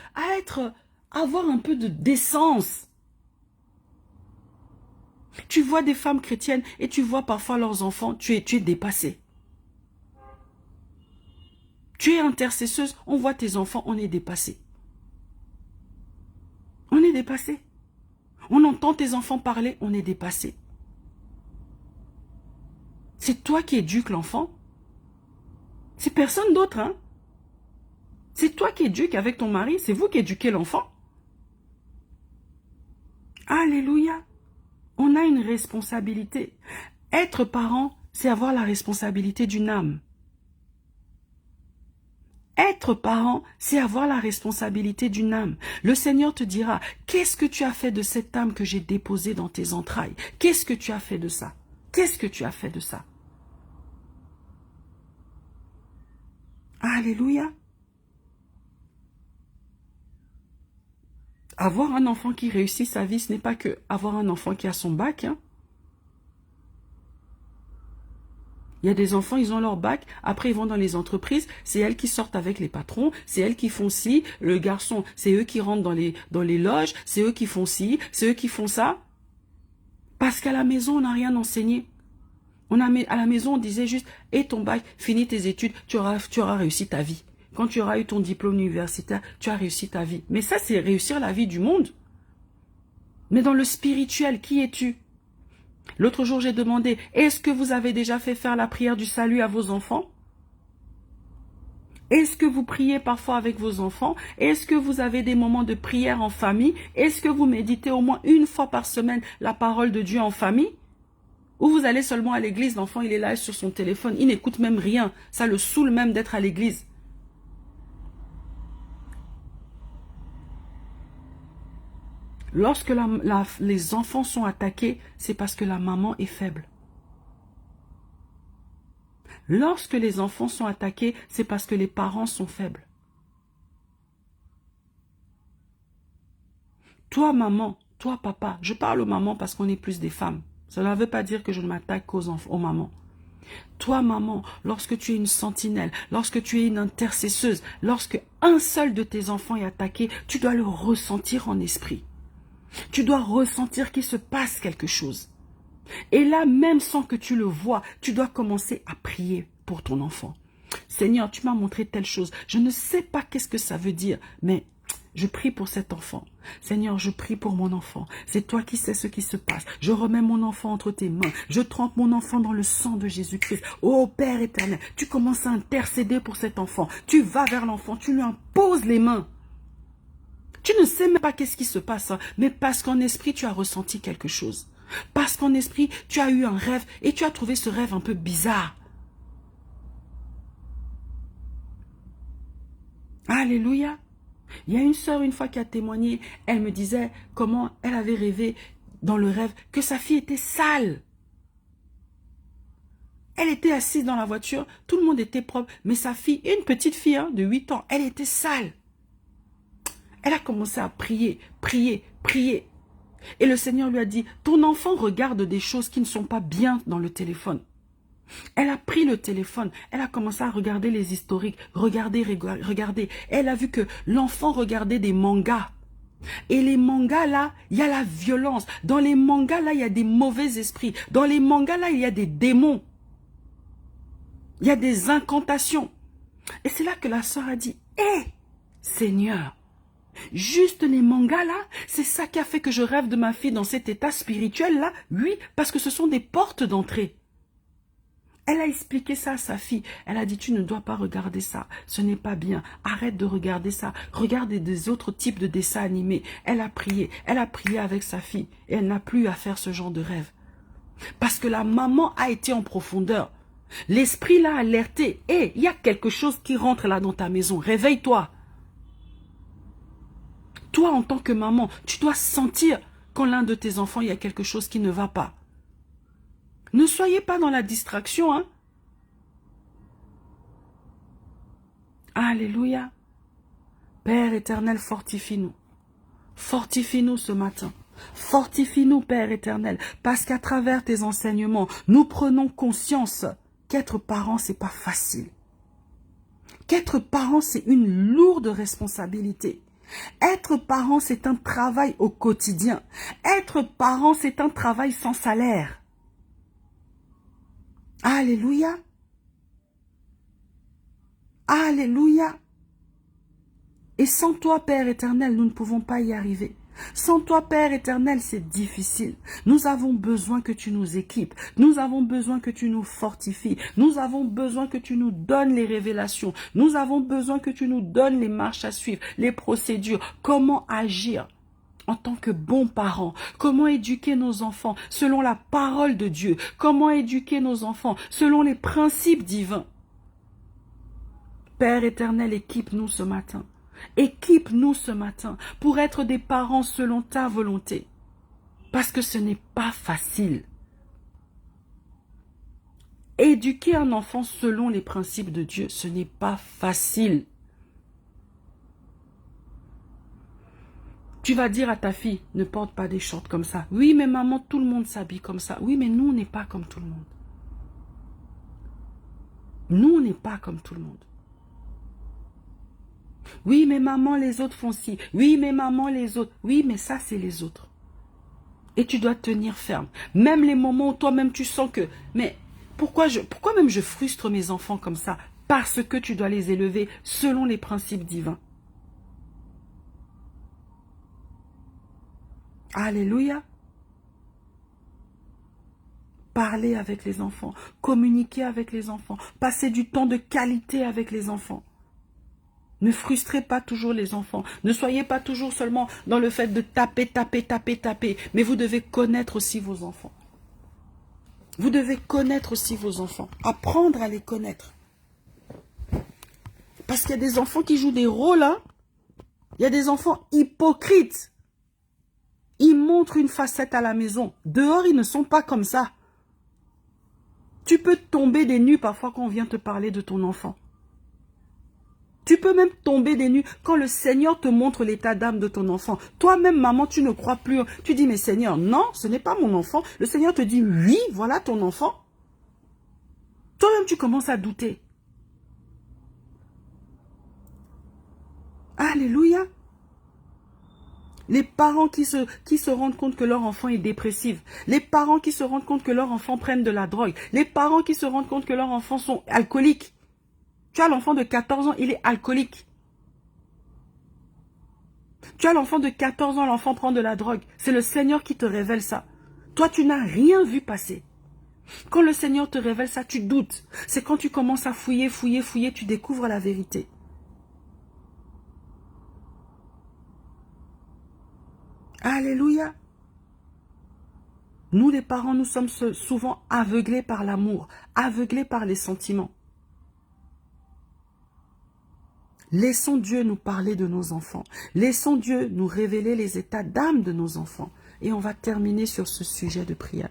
avoir un peu de décence. Tu vois des femmes chrétiennes et tu vois parfois leurs enfants, tu es dépassé. Tu es intercesseuse, on voit tes enfants, on est dépassé. On est dépassé. On entend tes enfants parler, on est dépassé. C'est toi qui éduques l'enfant. C'est personne d'autre, hein. C'est toi qui éduques avec ton mari, c'est vous qui éduquez l'enfant. Alléluia. On a une responsabilité. Être parent, c'est avoir la responsabilité d'une âme. Être parent, c'est avoir la responsabilité d'une âme. Le Seigneur te dira, qu'est-ce que tu as fait de cette âme que j'ai déposée dans tes entrailles? Qu'est-ce que tu as fait de ça? Qu'est-ce que tu as fait de ça? Alléluia. Avoir un enfant qui réussit sa vie, ce n'est pas que avoir un enfant qui a son bac, hein. Il y a des enfants, ils ont leur bac, après ils vont dans les entreprises, c'est elles qui sortent avec les patrons, c'est elles qui font ci, le garçon, c'est eux qui rentrent dans les loges, c'est eux qui font ci, c'est eux qui font ça. Parce qu'à la maison, on n'a rien enseigné. À la maison, on disait juste, et ton bac, finis tes études, tu auras réussi ta vie. Quand tu auras eu ton diplôme universitaire, tu as réussi ta vie. Mais ça, c'est réussir la vie du monde. Mais dans le spirituel, qui es-tu? L'autre jour, j'ai demandé, est-ce que vous avez déjà fait faire la prière du salut à vos enfants? Est-ce que vous priez parfois avec vos enfants? Est-ce que vous avez des moments de prière en famille? Est-ce que vous méditez au moins une fois par semaine la parole de Dieu en famille? Ou vous allez seulement à l'église, l'enfant il est là sur son téléphone, il n'écoute même rien, ça le saoule même d'être à l'église. Lorsque les enfants sont attaqués, c'est parce que la maman est faible. Lorsque les enfants sont attaqués, c'est parce que les parents sont faibles. Toi, maman, toi, papa, je parle aux mamans parce qu'on est plus des femmes. Cela ne veut pas dire que je ne m'attaque aux mamans. Toi, maman, lorsque tu es une sentinelle, lorsque tu es une intercesseuse, lorsque un seul de tes enfants est attaqué, tu dois le ressentir en esprit. Tu dois ressentir qu'il se passe quelque chose. Et là, même sans que tu le vois, tu dois commencer à prier pour ton enfant. Seigneur, tu m'as montré telle chose. Je ne sais pas qu'est-ce que ça veut dire, mais je prie pour cet enfant. Seigneur, je prie pour mon enfant. C'est toi qui sais ce qui se passe. Je remets mon enfant entre tes mains. Je trempe mon enfant dans le sang de Jésus-Christ. Ô Père éternel, tu commences à intercéder pour cet enfant. Tu vas vers l'enfant, tu lui imposes les mains. Tu ne sais même pas qu'est-ce qui se passe, hein, mais parce qu'en esprit, tu as ressenti quelque chose. Parce qu'en esprit, tu as eu un rêve et tu as trouvé ce rêve un peu bizarre. Alléluia. Il y a une sœur une fois qui a témoigné, elle me disait comment elle avait rêvé dans le rêve que sa fille était sale. Elle était assise dans la voiture, tout le monde était propre, mais sa fille, une petite fille de 8 ans, elle était sale. Elle a commencé à prier, prier, prier. Et le Seigneur lui a dit, ton enfant regarde des choses qui ne sont pas bien dans le téléphone. Elle a pris le téléphone, elle a commencé à regarder les historiques, regarder. Elle a vu que l'enfant regardait des mangas. Et les mangas là, il y a la violence. Dans les mangas là, il y a des mauvais esprits. Dans les mangas là, il y a des démons. Il y a des incantations. Et c'est là que la sœur a dit, hé, Seigneur, juste les mangas là, c'est ça qui a fait que je rêve de ma fille dans cet état spirituel là? Oui, parce que ce sont des portes d'entrée. Elle a expliqué ça à sa fille. Elle a dit, tu ne dois pas regarder ça. Ce n'est pas bien. Arrête de regarder ça. Regarde des autres types de dessins animés. Elle a prié avec sa fille. Et elle n'a plus à faire ce genre de rêve. Parce que la maman a été en profondeur. L'esprit l'a alerté. Hé, il y a quelque chose qui rentre là dans ta maison. Réveille-toi. Toi, en tant que maman, tu dois sentir quand l'un de tes enfants, il y a quelque chose qui ne va pas. Ne soyez pas dans la distraction, hein. Alléluia. Père éternel, fortifie-nous. Fortifie-nous ce matin. Fortifie-nous, Père éternel, parce qu'à travers tes enseignements, nous prenons conscience qu'être parent, c'est pas facile. Qu'être parent, c'est une lourde responsabilité. Être parent, c'est un travail au quotidien. Être parent, c'est un travail sans salaire. Alléluia. Alléluia. Et sans toi, Père éternel, nous ne pouvons pas y arriver. Sans toi, Père éternel, c'est difficile. Nous avons besoin que tu nous équipes. Nous avons besoin que tu nous fortifies. Nous avons besoin que tu nous donnes les révélations. Nous avons besoin que tu nous donnes les marches à suivre, les procédures, comment agir en tant que bons parents, comment éduquer nos enfants selon la parole de Dieu, comment éduquer nos enfants selon les principes divins. Père éternel, équipe-nous ce matin. Équipe-nous ce matin pour être des parents selon ta volonté. Parce que ce n'est pas facile. Éduquer un enfant selon les principes de Dieu, ce n'est pas facile. Tu vas dire à ta fille, ne porte pas des shorts comme ça. Oui, mais maman, tout le monde s'habille comme ça. Oui, mais nous, on n'est pas comme tout le monde. Nous, on n'est pas comme tout le monde. Oui, mais maman, les autres font ci. Oui, mais maman, les autres. Oui, mais ça, c'est les autres. Et tu dois tenir ferme. Même les moments où toi-même, tu sens que... Mais pourquoi même je frustre mes enfants comme ça? Parce que tu dois les élever selon les principes divins. Alléluia. Parler avec les enfants, communiquer avec les enfants, passer du temps de qualité avec les enfants. Ne frustrez pas toujours les enfants. Ne soyez pas toujours seulement dans le fait de taper, taper, taper, taper. Mais vous devez connaître aussi vos enfants. Vous devez connaître aussi vos enfants. Apprendre à les connaître. Parce qu'il y a des enfants qui jouent des rôles, hein. Il y a des enfants hypocrites. Ils montrent une facette à la maison. Dehors, ils ne sont pas comme ça. Tu peux tomber des nues parfois quand on vient te parler de ton enfant. Tu peux même tomber des nues quand le Seigneur te montre l'état d'âme de ton enfant. Toi-même, maman, tu ne crois plus. Tu dis, mais Seigneur, non, ce n'est pas mon enfant. Le Seigneur te dit, oui, voilà ton enfant. Toi-même, tu commences à douter. Alléluia. Les parents qui se rendent compte que leur enfant est dépressif. Les parents qui se rendent compte que leur enfant prennent de la drogue. Les parents qui se rendent compte que leurs enfants sont alcooliques. Tu as l'enfant de 14 ans, il est alcoolique. Tu as l'enfant de 14 ans, l'enfant prend de la drogue. C'est le Seigneur qui te révèle ça. Toi, tu n'as rien vu passer. Quand le Seigneur te révèle ça, tu doutes. C'est quand tu commences à fouiller, fouiller, fouiller, tu découvres la vérité. Alléluia. Nous, les parents, nous sommes souvent aveuglés par l'amour, aveuglés par les sentiments. Laissons Dieu nous parler de nos enfants. Laissons Dieu nous révéler les états d'âme de nos enfants. Et on va terminer sur ce sujet de prière.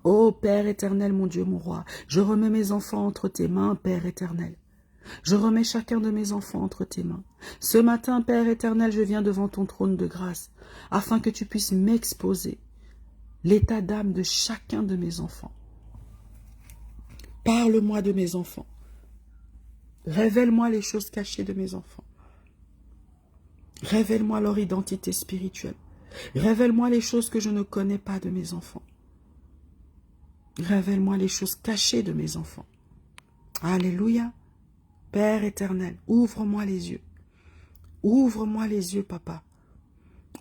Ô Père éternel, mon Dieu, mon roi, je remets mes enfants entre tes mains, Père éternel. Je remets chacun de mes enfants entre tes mains. Ce matin, Père éternel, je viens devant ton trône de grâce, afin que tu puisses m'exposer l'état d'âme de chacun de mes enfants. Parle-moi de mes enfants. Révèle-moi les choses cachées de mes enfants. Révèle-moi leur identité spirituelle. Révèle-moi les choses que je ne connais pas de mes enfants. Révèle-moi les choses cachées de mes enfants. Alléluia. Père éternel, ouvre-moi les yeux. Ouvre-moi les yeux, papa.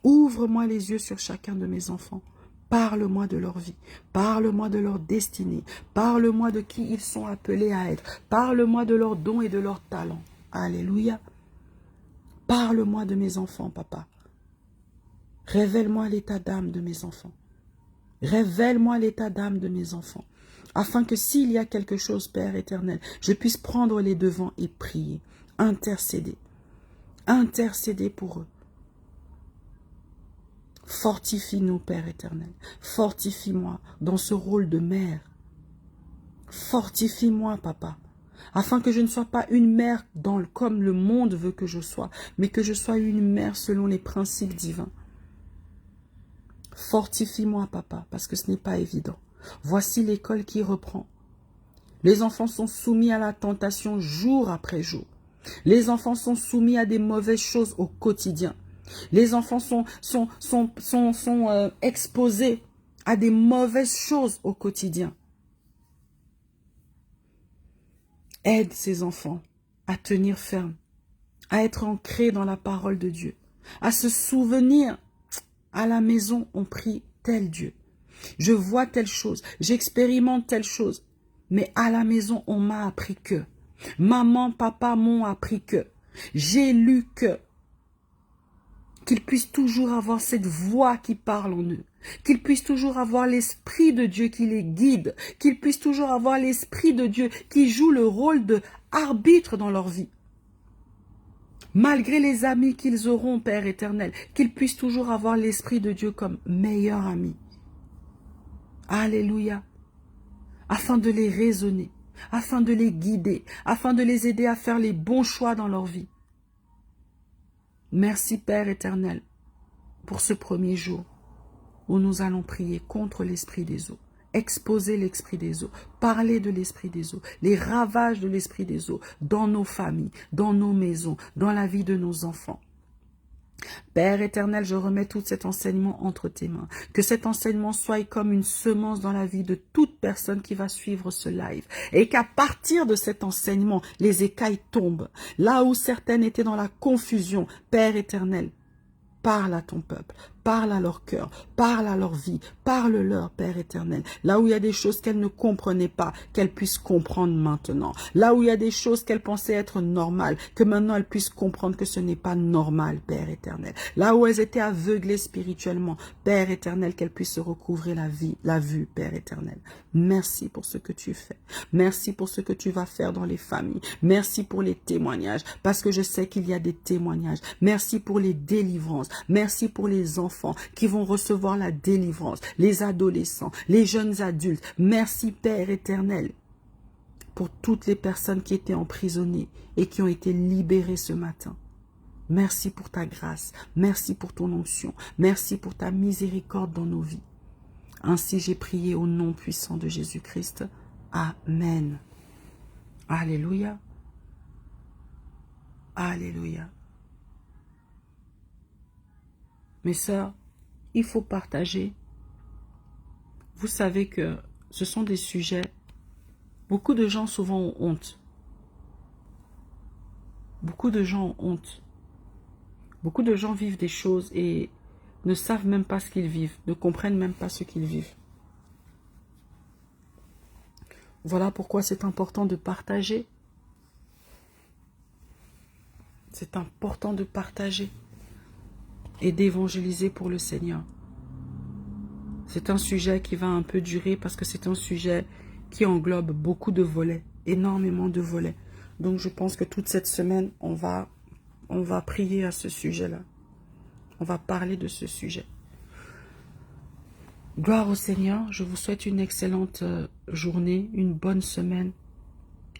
Ouvre-moi les yeux sur chacun de mes enfants. Parle-moi de leur vie. Parle-moi de leur destinée. Parle-moi de qui ils sont appelés à être. Parle-moi de leurs dons et de leurs talents. Alléluia. Parle-moi de mes enfants, papa. Révèle-moi l'état d'âme de mes enfants. Révèle-moi l'état d'âme de mes enfants. Afin que s'il y a quelque chose, Père éternel, je puisse prendre les devants et prier. Intercéder. Intercéder pour eux. Fortifie-nous, Père éternel. Fortifie-moi dans ce rôle de mère. Fortifie-moi, papa, afin que je ne sois pas une mère comme le monde veut que je sois, mais que je sois une mère selon les principes divins. Fortifie-moi, papa, parce que ce n'est pas évident. Voici l'école qui reprend. Les enfants sont soumis à la tentation jour après jour. Les enfants sont soumis à des mauvaises choses au quotidien. Les enfants sont exposés à des mauvaises choses au quotidien. Aide ces enfants à tenir ferme, à être ancrés dans la parole de Dieu, à se souvenir, à la maison on prie tel Dieu. Je vois telle chose, j'expérimente telle chose, mais à la maison on m'a appris que. Maman, papa m'ont appris que. J'ai lu que. Qu'ils puissent toujours avoir cette voix qui parle en eux. Qu'ils puissent toujours avoir l'Esprit de Dieu qui les guide. Qu'ils puissent toujours avoir l'Esprit de Dieu qui joue le rôle de arbitre dans leur vie. Malgré les amis qu'ils auront, Père éternel, qu'ils puissent toujours avoir l'Esprit de Dieu comme meilleur ami. Alléluia. Afin de les raisonner, afin de les guider, afin de les aider à faire les bons choix dans leur vie. Merci Père éternel pour ce premier jour où nous allons prier contre l'esprit des eaux, exposer l'esprit des eaux, parler de l'esprit des eaux, les ravages de l'esprit des eaux dans nos familles, dans nos maisons, dans la vie de nos enfants. Père éternel, je remets tout cet enseignement entre tes mains. Que cet enseignement soit comme une semence dans la vie de toute personne qui va suivre ce live. Et qu'à partir de cet enseignement, les écailles tombent. Là où certaines étaient dans la confusion, Père éternel, parle à ton peuple. parle à leur cœur, parle à leur vie, parle-leur, Père éternel. Là où il y a des choses qu'elles ne comprenaient pas, qu'elles puissent comprendre maintenant. Là où il y a des choses qu'elles pensaient être normales, que maintenant elles puissent comprendre que ce n'est pas normal, Père éternel. Là où elles étaient aveuglées spirituellement, Père éternel, qu'elles puissent se recouvrer la vue, Père éternel. Merci pour ce que tu fais. Merci pour ce que tu vas faire dans les familles. Merci pour les témoignages, parce que je sais qu'il y a des témoignages. Merci pour les délivrances. Merci pour les enfants qui vont recevoir la délivrance, les adolescents, les jeunes adultes. Merci, Père éternel, pour toutes les personnes qui étaient emprisonnées et qui ont été libérées ce matin. Merci pour ta grâce. Merci pour ton onction. Merci pour ta miséricorde dans nos vies. Ainsi j'ai prié au nom puissant de Jésus-Christ. Amen. Alléluia. Alléluia. Mes sœurs, il faut partager. Vous savez que ce sont des sujets, beaucoup de gens souvent ont honte. Beaucoup de gens ont honte. Beaucoup de gens vivent des choses et ne savent même pas ce qu'ils vivent, ne comprennent même pas ce qu'ils vivent. Voilà pourquoi c'est important de partager. C'est important de partager et d'évangéliser pour le Seigneur. C'est un sujet qui va un peu durer parce que c'est un sujet qui englobe beaucoup de volets, énormément de volets. Donc je pense que toute cette semaine, on va prier à ce sujet-là. On va parler de ce sujet. Gloire au Seigneur, je vous souhaite une excellente journée, une bonne semaine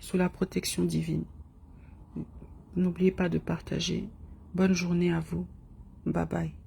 sous la protection divine. N'oubliez pas de partager. Bonne journée à vous. Bye bye.